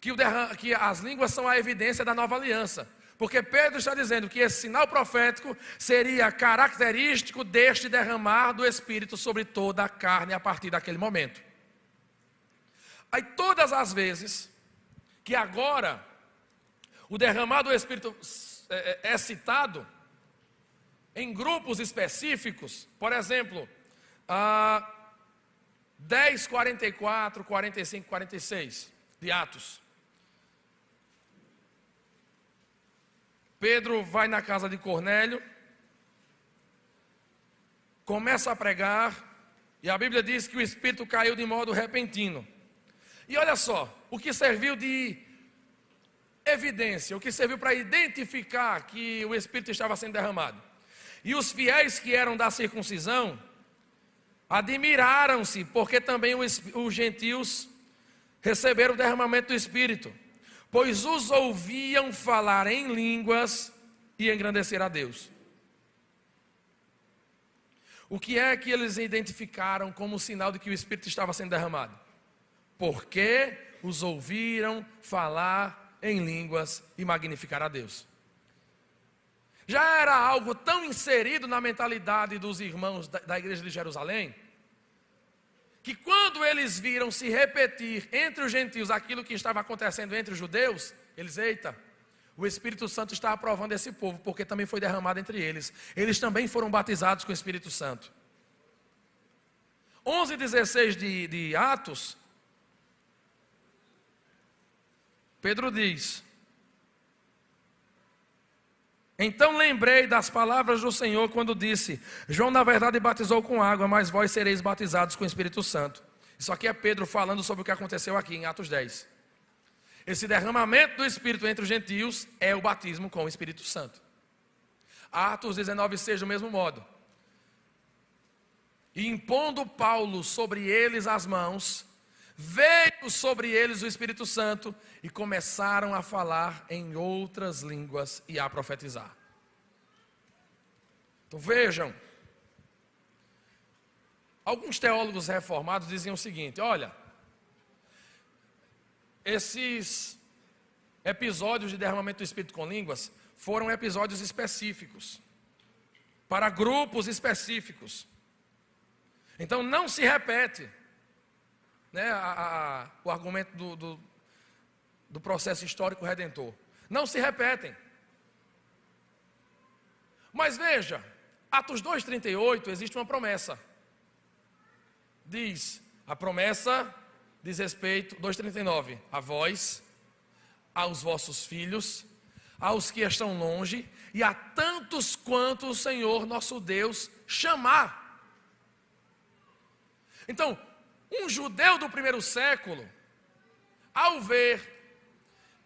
que as línguas são a evidência da nova aliança. Porque Pedro está dizendo que esse sinal profético seria característico deste derramar do Espírito sobre toda a carne a partir daquele momento. Aí todas as vezes que agora o derramar do Espírito é citado em grupos específicos, por exemplo, 10, 44, 45, 46 de Atos. Pedro vai na casa de Cornélio, começa a pregar, e a Bíblia diz que o Espírito caiu de modo repentino. E olha só, o que serviu de evidência, o que serviu para identificar que o Espírito estava sendo derramado. E os fiéis que eram da circuncisão admiraram-se, porque também os gentios receberam o derramamento do Espírito, pois os ouviam falar em línguas e engrandecer a Deus. O que é que eles identificaram como sinal de que o Espírito estava sendo derramado? Porque os ouviram falar em línguas e magnificar a Deus. Já era algo tão inserido na mentalidade dos irmãos da igreja de Jerusalém, que quando eles viram se repetir entre os gentios aquilo que estava acontecendo entre os judeus, eles, eita, o Espírito Santo está aprovando esse povo, porque também foi derramado entre eles. Eles também foram batizados com o Espírito Santo. 11:16 de Atos, Pedro diz: então lembrei das palavras do Senhor quando disse: João na verdade batizou com água, mas vós sereis batizados com o Espírito Santo. Isso aqui é Pedro falando sobre o que aconteceu aqui em Atos 10. Esse derramamento do Espírito entre os gentios é o batismo com o Espírito Santo. Atos 19:6 do mesmo modo. E impondo Paulo sobre eles as mãos, veio sobre eles o Espírito Santo e começaram a falar em outras línguas e a profetizar. Então vejam, alguns teólogos reformados diziam o seguinte: olha, esses episódios de derramamento do Espírito com línguas foram episódios específicos, para grupos específicos. Então não se repete, né, o argumento do processo histórico redentor. Não se repetem. Mas veja, Atos 2:38 existe uma promessa. A promessa diz respeito, 2:39, a vós, aos vossos filhos, aos que estão longe, e a tantos quanto o Senhor nosso Deus chamar. Então, um judeu do primeiro século, ao ver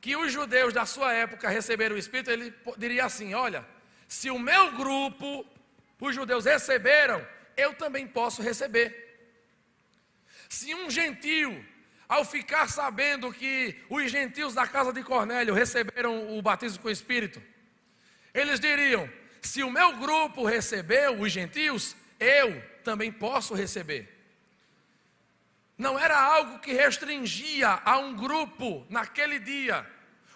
que os judeus da sua época receberam o Espírito, ele diria assim: olha, se o meu grupo, os judeus receberam, eu também posso receber. Se um gentio, ao ficar sabendo que os gentios da casa de Cornélio receberam o batismo com o Espírito, eles diriam: se o meu grupo recebeu, os gentios, eu também posso receber. Não era algo que restringia a um grupo naquele dia,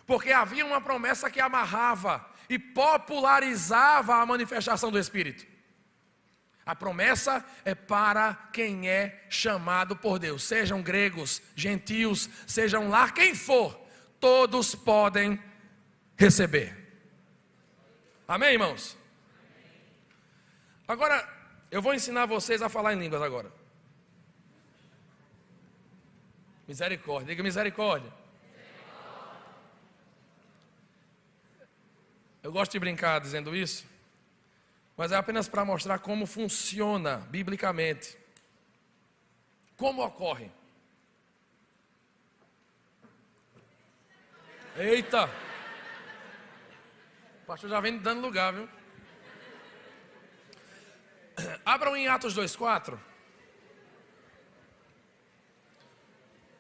porque havia uma promessa que amarrava e popularizava a manifestação do Espírito. A promessa é para quem é chamado por Deus. Sejam gregos, gentios, sejam lá quem for, todos podem receber. Amém, irmãos? Agora, eu vou ensinar vocês a falar em línguas agora. Misericórdia, diga misericórdia. Eu gosto de brincar dizendo isso, mas é apenas para mostrar como funciona biblicamente. Como ocorre. Eita! O pastor já vem dando lugar, viu? Abram em Atos 2:4.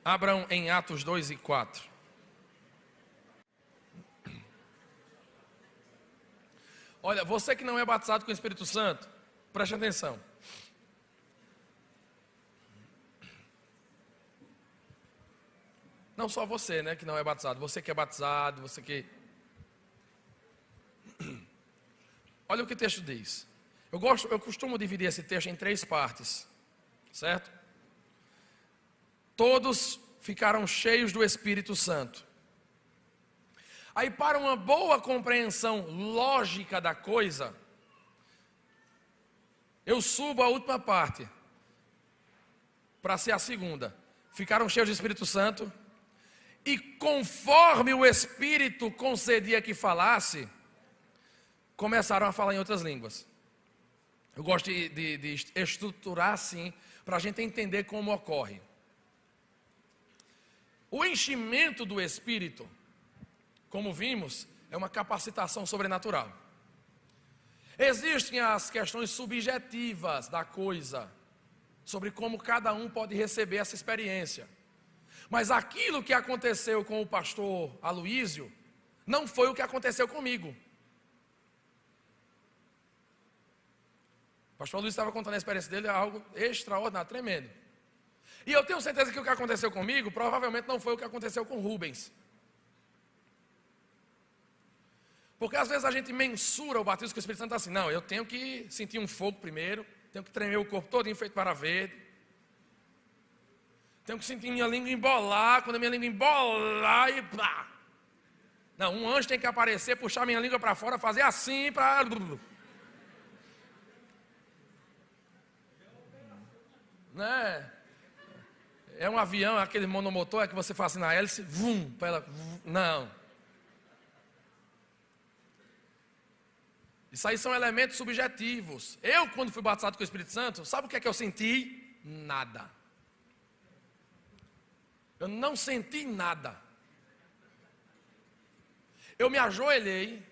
Abram em Atos 2:4. Olha, você que não é batizado com o Espírito Santo, preste atenção. Não só você, né, que não é batizado. Você que é batizado, você que... Olha o que o texto diz. Eu costumo dividir esse texto em 3 partes, certo? Todos ficaram cheios do Espírito Santo. Aí, para uma boa compreensão lógica da coisa, eu subo a última parte, para ser a segunda. Ficaram cheios do Espírito Santo, e conforme o Espírito concedia que falasse, começaram a falar em outras línguas. Eu gosto de estruturar assim, para a gente entender como ocorre. O enchimento do Espírito, como vimos, é uma capacitação sobrenatural. Existem as questões subjetivas da coisa, sobre como cada um pode receber essa experiência. Mas aquilo que aconteceu com o pastor Aloísio, não foi o que aconteceu comigo. O pastor Luiz estava contando a experiência dele, é algo extraordinário, tremendo. E eu tenho certeza que o que aconteceu comigo, provavelmente não foi o que aconteceu com Rubens. Porque às vezes a gente mensura o batismo com o Espírito Santo assim, não, eu tenho que sentir um fogo primeiro, tenho que tremer o corpo todo feito para verde, tenho que sentir minha língua embolar, quando a minha língua embolar e pá. Não, um anjo tem que aparecer, puxar minha língua para fora, fazer assim para... Né? É um avião, aquele monomotor, é que você faz assim na hélice, vum, para ela, vum, não. Isso aí são elementos subjetivos. Eu, quando fui batizado com o Espírito Santo, sabe o que é que eu senti? Nada. Eu não senti nada. Eu me ajoelhei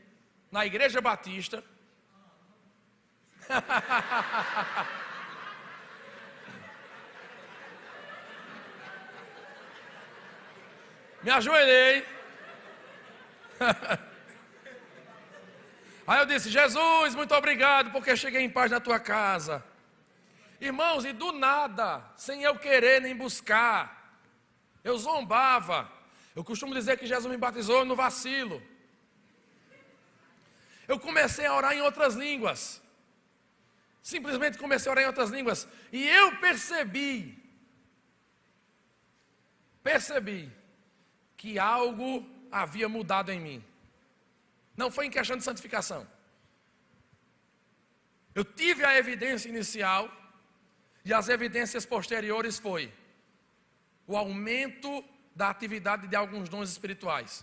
na igreja batista. Me ajoelhei. Aí eu disse, Jesus, muito obrigado, porque cheguei em paz na tua casa. Irmãos, e do nada, sem eu querer nem buscar, eu zombava. Eu costumo dizer que Jesus me batizou no vacilo. Eu comecei a orar em outras línguas. Simplesmente comecei a orar em outras línguas. E eu percebi que algo havia mudado em mim. Não foi em questão de santificação. Eu tive a evidência inicial e as evidências posteriores foi o aumento da atividade de alguns dons espirituais.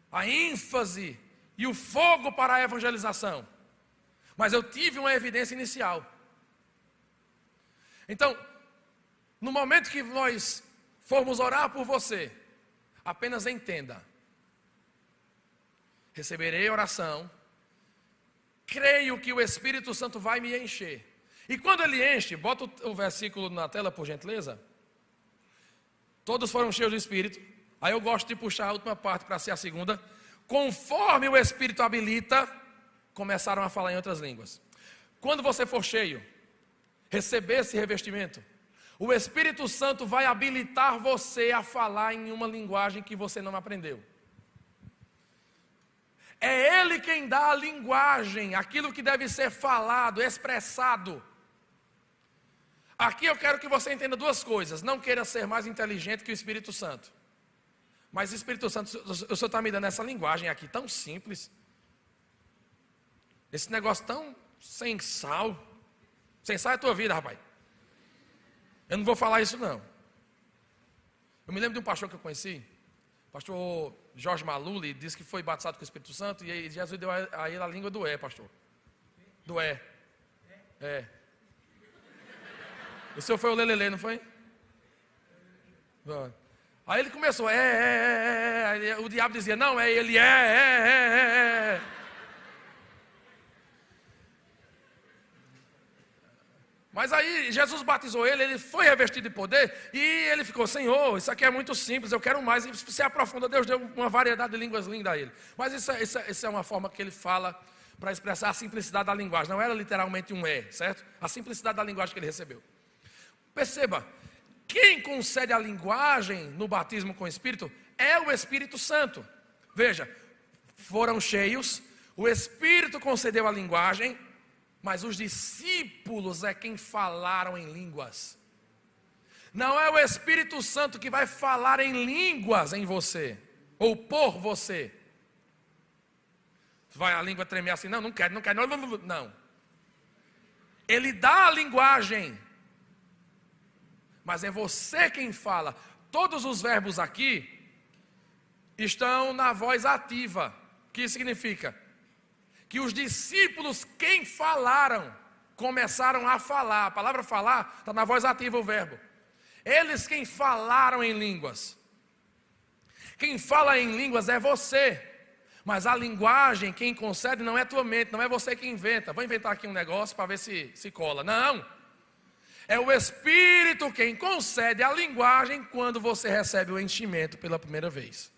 A ênfase e o fogo para a evangelização. Mas eu tive uma evidência inicial. Então, no momento que nós formos orar por você, apenas entenda. Receberei oração. Creio que o Espírito Santo vai me encher. E quando ele enche, bota o versículo na tela, por gentileza. Todos foram cheios do Espírito. Aí eu gosto de puxar a última parte para ser a segunda. Conforme o Espírito habilita, começaram a falar em outras línguas. Quando você for cheio, receber esse revestimento, o Espírito Santo vai habilitar você a falar em uma linguagem que você não aprendeu. É Ele quem dá a linguagem, aquilo que deve ser falado, expressado. Aqui eu quero que você entenda duas coisas. Não queira ser mais inteligente que o Espírito Santo. Mas o Espírito Santo, o Senhor está me dando essa linguagem aqui tão simples. Esse negócio tão sem sal. Sem sal é a tua vida, rapaz. Eu não vou falar isso não. Eu me lembro de um pastor que eu conheci. Pastor Jorge Maluli, disse que foi batizado com o Espírito Santo. E aí Jesus deu a ele a língua do é, pastor. Do é. É. O senhor foi o lelele, não foi? Aí ele começou, Aí o diabo dizia, não, é ele, é. Mas aí Jesus batizou ele, ele foi revestido de poder e ele ficou, Senhor, isso aqui é muito simples, eu quero mais. E se aprofunda, Deus deu uma variedade de línguas linda a ele. Mas isso é uma forma que ele fala para expressar a simplicidade da linguagem. Não era literalmente um certo? A simplicidade da linguagem que ele recebeu. Perceba, quem concede a linguagem no batismo com o Espírito é o Espírito Santo. Veja, foram cheios, o Espírito concedeu a linguagem, mas os discípulos é quem falaram em línguas. Não é o Espírito Santo que vai falar em línguas em você, ou por você. Vai a língua tremer assim, não quero, não. Ele dá a linguagem, mas é você quem fala. Todos os verbos aqui estão na voz ativa, que significa que os discípulos, quem falaram, começaram a falar. A palavra falar está na voz ativa o verbo. Eles quem falaram em línguas. Quem fala em línguas é você. Mas a linguagem, quem concede não é tua mente, não é você que inventa. Vou inventar aqui um negócio para ver se cola. Não. É o Espírito quem concede a linguagem quando você recebe o enchimento pela primeira vez.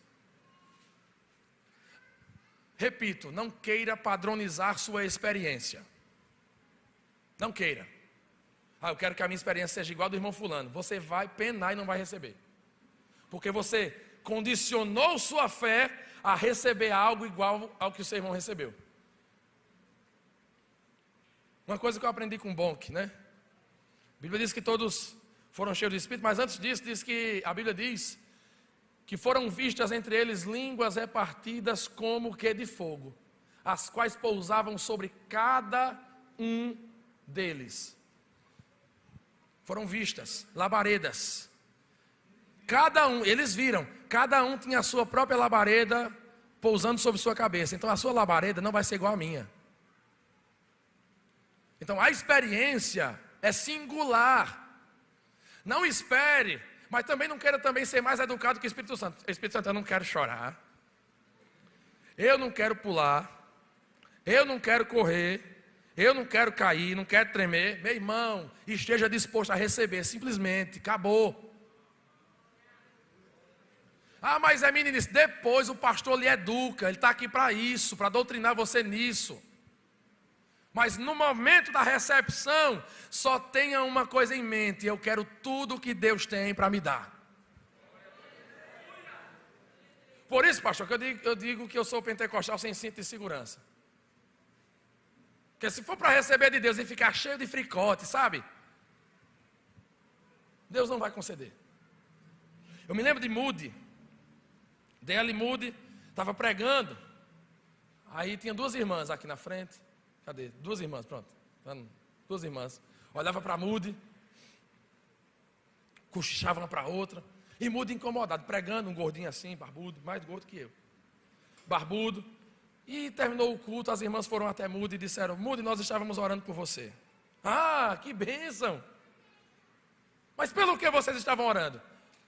Repito, não queira padronizar sua experiência. Não queira. Eu quero que a minha experiência seja igual a do irmão fulano. Você vai penar e não vai receber. Porque você condicionou sua fé a receber algo igual ao que o seu irmão recebeu. Uma coisa que eu aprendi com Bonk, né? A Bíblia diz que todos foram cheios do Espírito, mas antes disso, a Bíblia diz que foram vistas entre eles línguas repartidas como que de fogo, as quais pousavam sobre cada um deles. Foram vistas, labaredas. Cada um, eles viram, cada um tinha a sua própria labareda pousando sobre sua cabeça. Então a sua labareda não vai ser igual à minha. Então a experiência é singular. Não espere, mas também não queira também ser mais educado que o Espírito Santo. Espírito Santo, eu não quero chorar. Eu não quero pular. Eu não quero correr. Eu não quero cair, não quero tremer. Meu irmão, esteja disposto a receber, simplesmente, acabou. Mas é meninice, depois o pastor lhe educa, ele está aqui para isso, para doutrinar você nisso. Mas no momento da recepção, só tenha uma coisa em mente: eu quero tudo que Deus tem para me dar. Por isso, pastor, que eu digo que eu sou pentecostal sem cinto de segurança. Porque se for para receber de Deus e ficar cheio de fricote, sabe? Deus não vai conceder. Eu me lembro de Moody. D.L. Moody estava pregando. Aí tinha duas irmãs aqui na frente. Cadê? Duas irmãs, pronto. Duas irmãs. Olhava para Moody, cochichava uma para a outra. E Moody incomodado, pregando, um gordinho assim, barbudo, mais gordo que eu. Barbudo. E terminou o culto, as irmãs foram até Moody e disseram: Moody, nós estávamos orando por você. Ah, que bênção! Mas pelo que vocês estavam orando?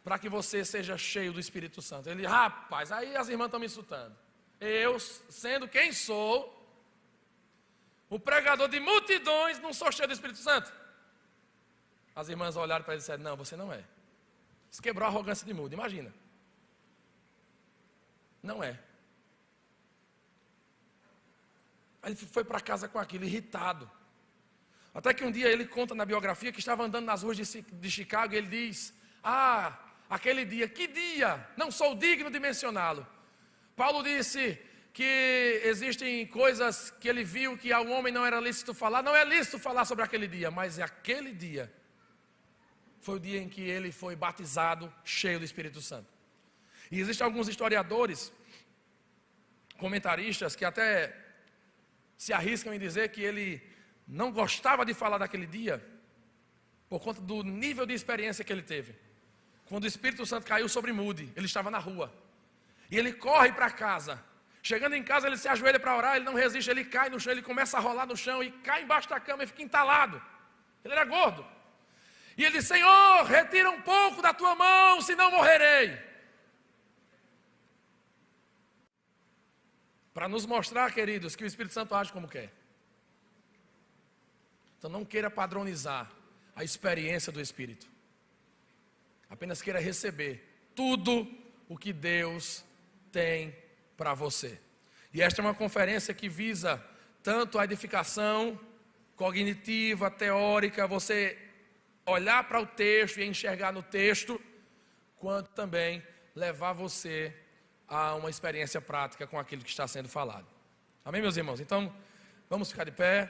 Para que você seja cheio do Espírito Santo. Ele, rapaz, aí as irmãs estão me insultando. Eu, sendo quem sou, o pregador de multidões, não sou cheio do Espírito Santo. As irmãs olharam para ele e disseram: não, você não é. Isso quebrou a arrogância de Moody, imagina. Não é. Aí ele foi para casa com aquilo, irritado. Até que um dia ele conta na biografia que estava andando nas ruas de Chicago e ele diz: aquele dia, que dia? Não sou digno de mencioná-lo. Paulo disse que existem coisas que ele viu que ao homem não era lícito falar. Não é lícito falar sobre aquele dia, mas aquele dia foi o dia em que ele foi batizado, cheio do Espírito Santo. E existem alguns historiadores, comentaristas, que até se arriscam em dizer que ele não gostava de falar daquele dia, por conta do nível de experiência que ele teve. Quando o Espírito Santo caiu sobre Moody, ele estava na rua. E ele corre para casa. Chegando em casa, ele se ajoelha para orar, ele não resiste, ele cai no chão, ele começa a rolar no chão e cai embaixo da cama e fica entalado. Ele era gordo. E ele diz: Senhor, retira um pouco da tua mão, senão morrerei. Para nos mostrar, queridos, que o Espírito Santo age como quer. Então não queira padronizar a experiência do Espírito. Apenas queira receber tudo o que Deus tem para você. E esta é uma conferência que visa tanto a edificação cognitiva, teórica, você olhar para o texto e enxergar no texto, quanto também levar você a uma experiência prática com aquilo que está sendo falado. Amém, meus irmãos? Então, vamos ficar de pé.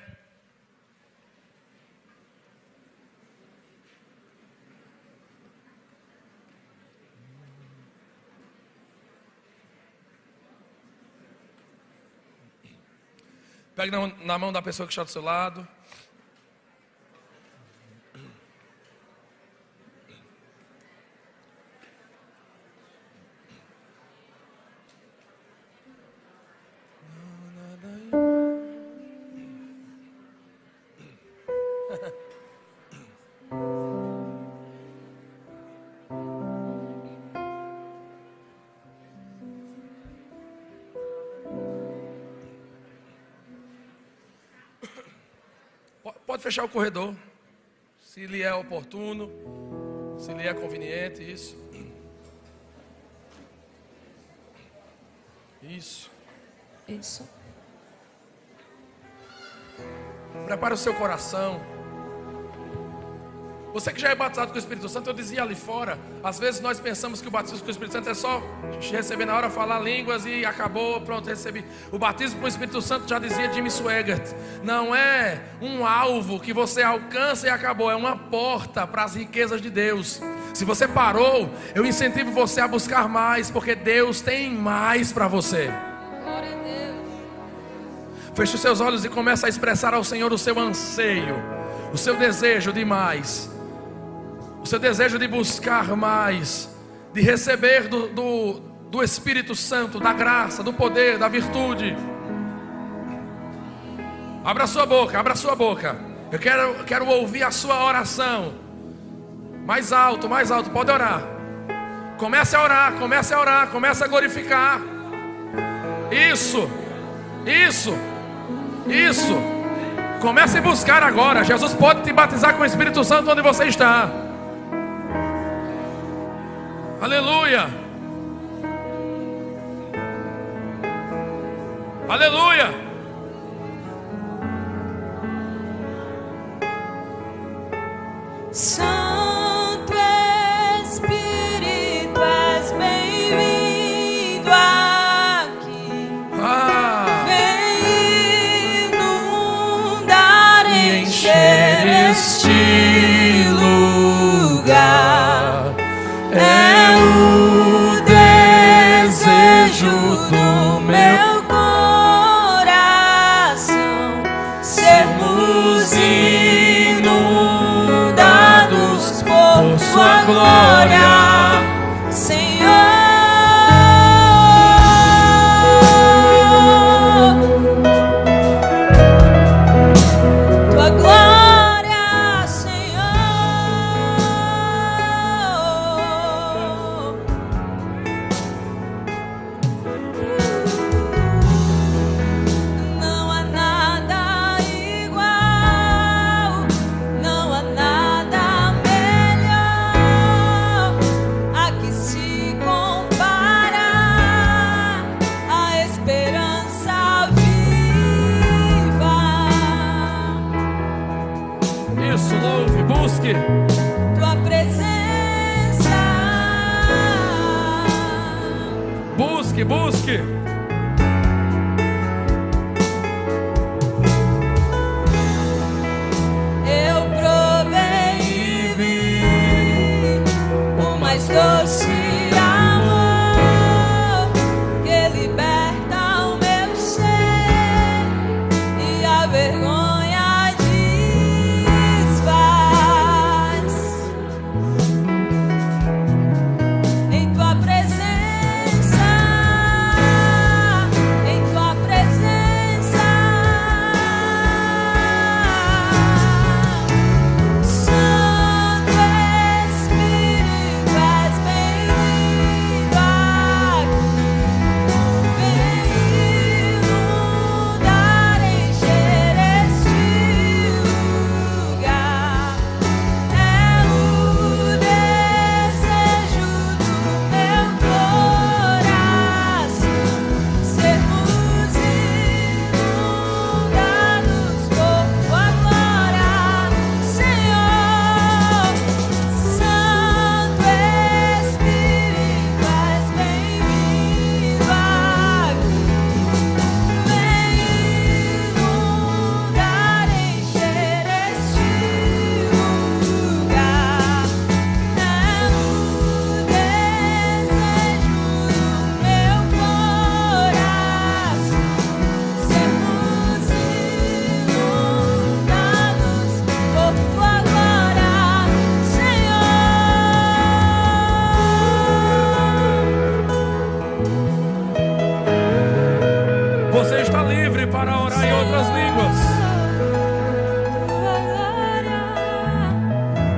Pegue na mão da pessoa que está do seu lado. Pode fechar o corredor, se lhe é oportuno, se lhe é conveniente, isso. Isso. Prepare o seu coração. Você que já é batizado com o Espírito Santo, eu dizia ali fora, às vezes nós pensamos que o batismo com o Espírito Santo é só receber na hora, falar línguas e acabou, pronto, recebi. O batismo com o Espírito Santo, já dizia Jimmy Swaggart, não é um alvo que você alcança e acabou, é uma porta para as riquezas de Deus. Se você parou, eu incentivo você a buscar mais, porque Deus tem mais para você. Glória a Deus. Feche os seus olhos e comece a expressar ao Senhor o seu anseio, o seu desejo de mais. O seu desejo de buscar mais, de receber do Espírito Santo, da graça, do poder, da virtude. Abra sua boca, abra sua boca. Eu quero ouvir a sua oração. Mais alto, pode orar. Comece a orar, comece a glorificar. Isso. Comece a buscar agora. Jesus pode te batizar com o Espírito Santo onde você está. Aleluia. Aleluia. Santo Espírito, és bem-vindo aqui. Vem inundar, encher este lugar. É o desejo do meu coração, sermos inundados por sua glória, Senhor. Tua glória, Senhor. Não há nada igual, não há nada melhor a que se compara a esperança viva. Isso, louve, busque. Tua presença, Busque.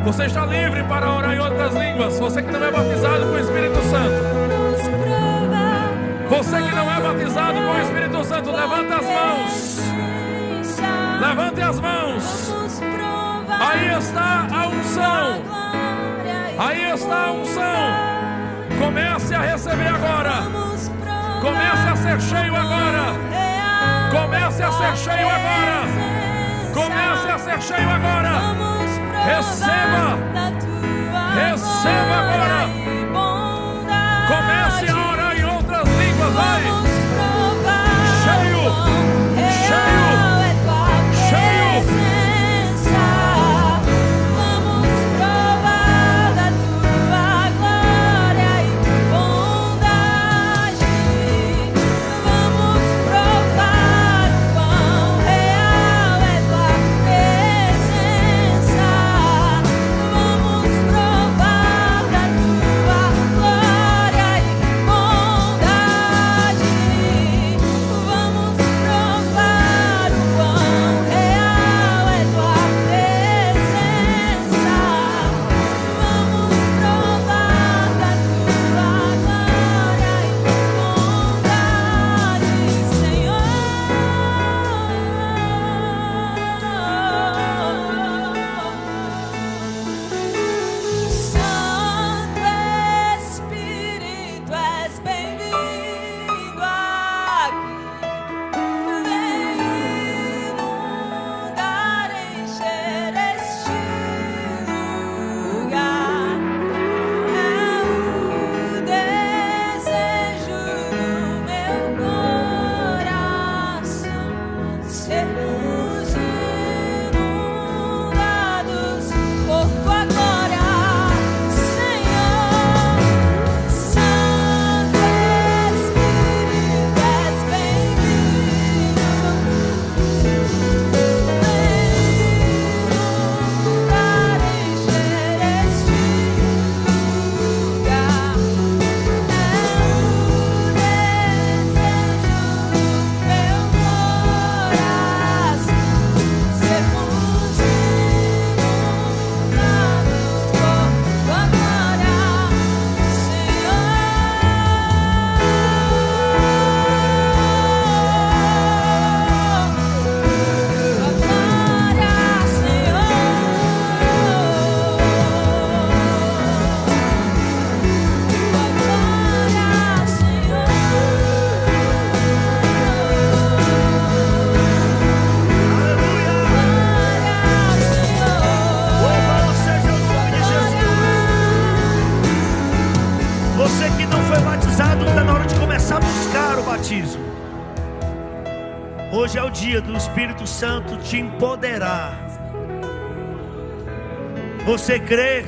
Você está livre para orar em outras línguas. Você que não é batizado com o Espírito Santo. Você que não é batizado com o Espírito Santo, levanta as mãos. Levante as mãos. Aí está a unção. Aí está a unção. Comece a receber agora. Comece a ser cheio agora. Comece a ser cheio agora. Comece a ser cheio agora. Receba. Receba agora. Comece a orar em outras línguas. Vai. Cheio. Cheio. Cheio. Hoje é o dia do Espírito Santo te empoderar. Você crê?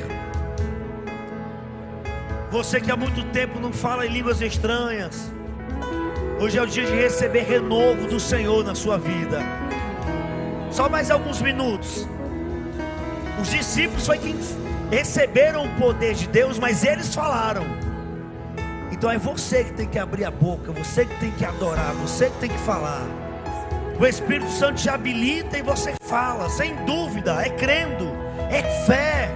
Você que há muito tempo não fala em línguas estranhas, hoje é o dia de receber renovo do Senhor na sua vida. Só mais alguns minutos. Os discípulos foi quem receberam o poder de Deus, mas eles falaram. Então é você que tem que abrir a boca, você que tem que adorar, você que tem que falar. O Espírito Santo te habilita e você fala, sem dúvida, é crendo, é fé,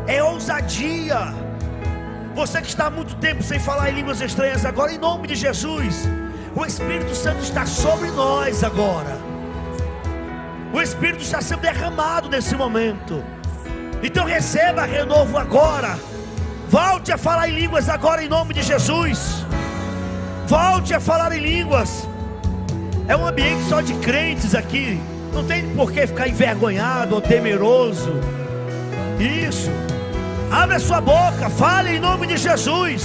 é ousadia. Você que está há muito tempo sem falar em línguas estranhas, agora em nome de Jesus, o Espírito Santo está sobre nós agora. O Espírito está sendo derramado nesse momento. Então receba renovo agora. Volte a falar em línguas agora em nome de Jesus. Volte a falar em línguas. É um ambiente só de crentes aqui. Não tem por que ficar envergonhado ou temeroso. Isso. Abre a sua boca, fale em nome de Jesus.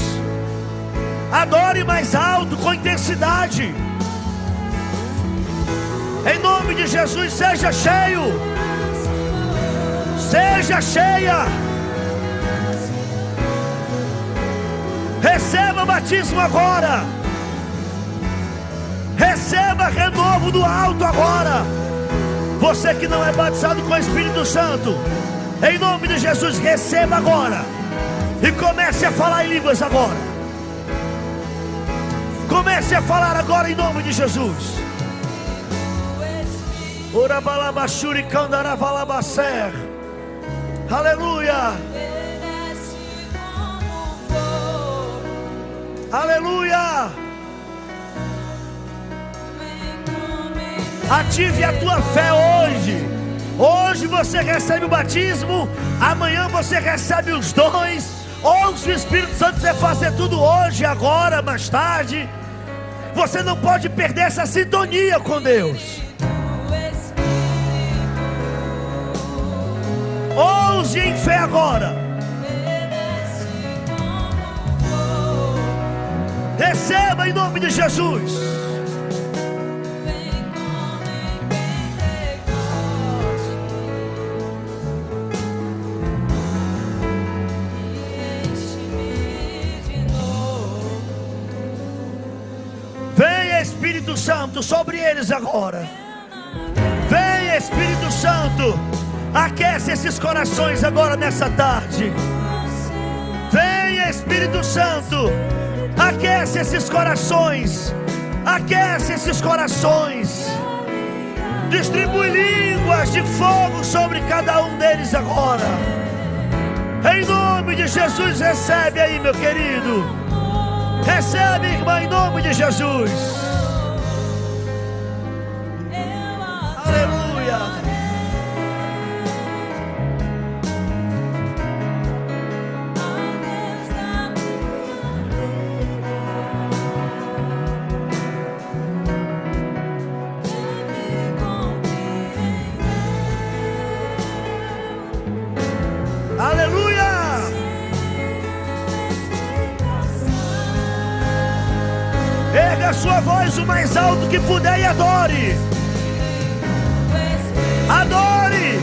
Adore mais alto, com intensidade. Em nome de Jesus, seja cheio. Seja cheia. Receba o batismo agora. Receba renovo do alto agora. Você que não é batizado com o Espírito Santo, em nome de Jesus, receba agora. E comece a falar em línguas agora. Comece a falar agora em nome de Jesus. Aleluia. Aleluia. Ative a tua fé hoje. Hoje você recebe o batismo, amanhã você recebe os dons. Ou se o Espírito Santo quiser fazer tudo hoje, agora, mais tarde, você não pode perder essa sintonia com Deus. Ouse em fé agora. Receba em nome de Jesus. Venha Espírito Santo sobre eles agora. Venha Espírito Santo. Aquece esses corações agora nessa tarde. Venha Espírito Santo. Aquece esses corações. Aquece esses corações. Distribui línguas de fogo sobre cada um deles agora. Em nome de Jesus, recebe aí, meu querido. Recebe, irmã, em nome de Jesus. Aleluia. Aleluia! Erga a sua voz o mais alto que puder e adore. Adore!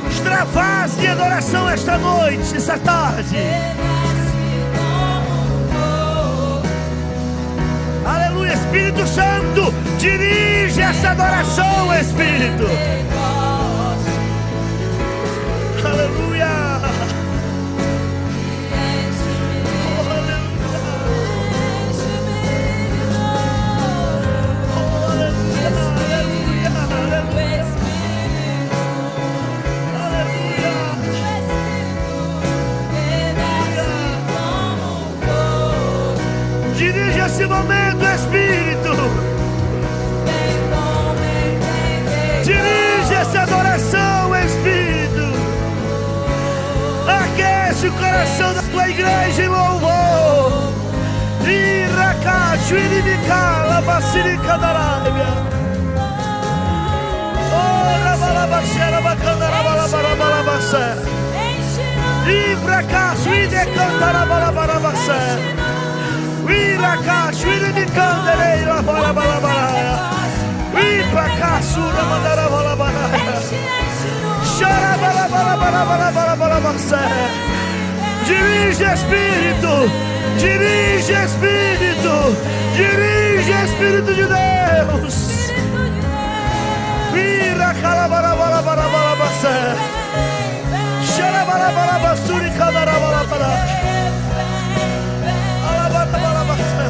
Extravase de adoração esta noite, esta tarde. Aleluia, Espírito Santo, dirige essa adoração, Espírito. Aleluia. Dirige esse momento, Espírito. Dirige essa adoração, Espírito. Aquece o coração da tua igreja em louvor. Iracacho, Irimicala, Basilica da Arábia. Ora, Balabaxera, Bacandara, Balabarabalabaxé. Ibracacho, Idecantara, Balabarabalabaxé. Iracacho, Irimicandere, Balabarabalabaxé. Ibracacho, Ramandara, Balabarabalabaxé. Chora, Balabarabalabaxé. Dirige, Espírito. Dirige, Espírito. Dirige, Espírito de Deus. Vira, calabarabarabarabarabacé. Xarabarabarabassuri, cadarabarabara. Alabarabarabacé.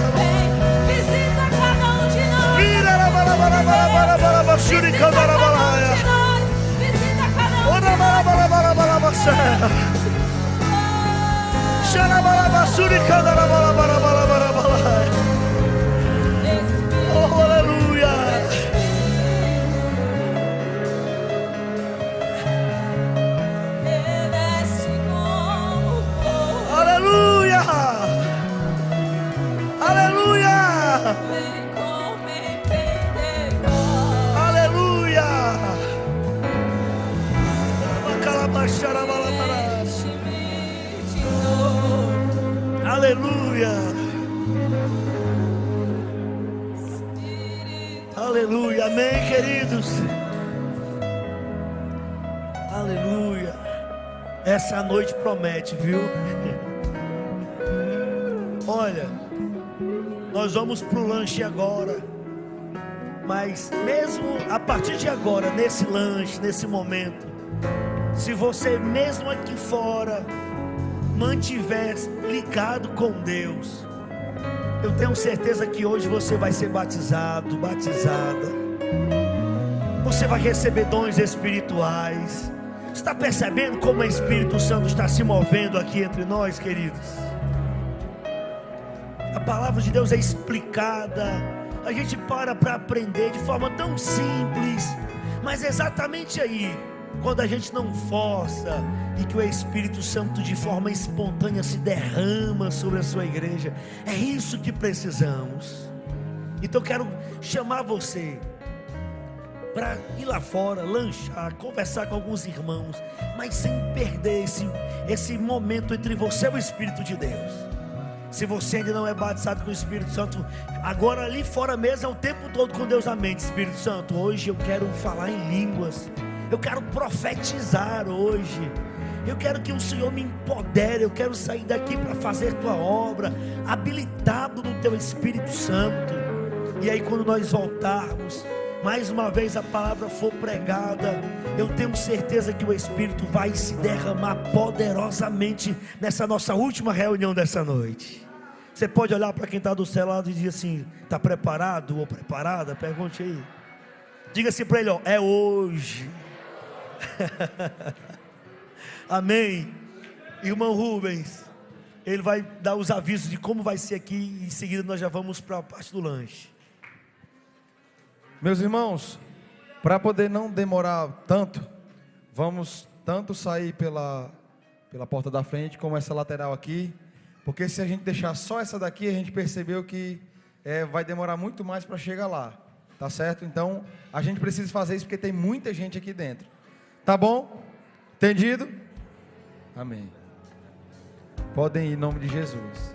Visita cada um de nós. Vira, alabarabarabarabarabarabassuri, cadarabaraia. Visita cada um de Orabarabarabarabarabacé. Xarabarabarabassuri, cadarabarabarabarabarabara. Oh, aleluia. Desce como fogo. Aleluia! Aleluia! Vem como em Pentecostes. Aleluia! Calabacharabalabara. Enche-me de novo. Aleluia! Aleluia! Amém, queridos? Aleluia! Essa noite promete, viu? Olha, nós vamos pro lanche agora. Mas mesmo a partir de agora, nesse lanche, nesse momento, se você mesmo aqui fora mantiver ligado com Deus, eu tenho certeza que hoje você vai ser batizado, batizada. Você vai receber dons espirituais. Você está percebendo como o Espírito Santo está se movendo aqui entre nós, queridos? A palavra de Deus é explicada. A gente para aprender de forma tão simples. Mas exatamente aí, quando a gente não força e que o Espírito Santo de forma espontânea se derrama sobre a sua igreja, é isso que precisamos. Então eu quero chamar você para ir lá fora, lanchar, conversar com alguns irmãos, mas sem perder esse momento entre você e o Espírito de Deus. Se você ainda não é batizado com o Espírito Santo, agora ali fora mesmo é o tempo todo com Deus na mente. Espírito Santo, hoje eu quero falar em línguas, eu quero profetizar hoje, eu quero que o Senhor me empodere, eu quero sair daqui para fazer tua obra, habilitado no teu Espírito Santo. E aí quando nós voltarmos, mais uma vez a palavra for pregada, eu tenho certeza que o Espírito vai se derramar poderosamente nessa nossa última reunião dessa noite. Você pode olhar para quem está do seu lado e dizer assim: está preparado ou preparada? Pergunte aí. Diga assim para ele: ó, é hoje. Amém. Irmão Rubens, ele vai dar os avisos de como vai ser aqui. E em seguida nós já vamos para a parte do lanche. Meus irmãos, para poder não demorar tanto, vamos tanto sair pela porta da frente como essa lateral aqui, porque se a gente deixar só essa daqui, a gente percebeu que vai demorar muito mais para chegar lá, tá certo? Então a gente precisa fazer isso porque tem muita gente aqui dentro, tá bom? Entendido? Amém. Podem ir em nome de Jesus.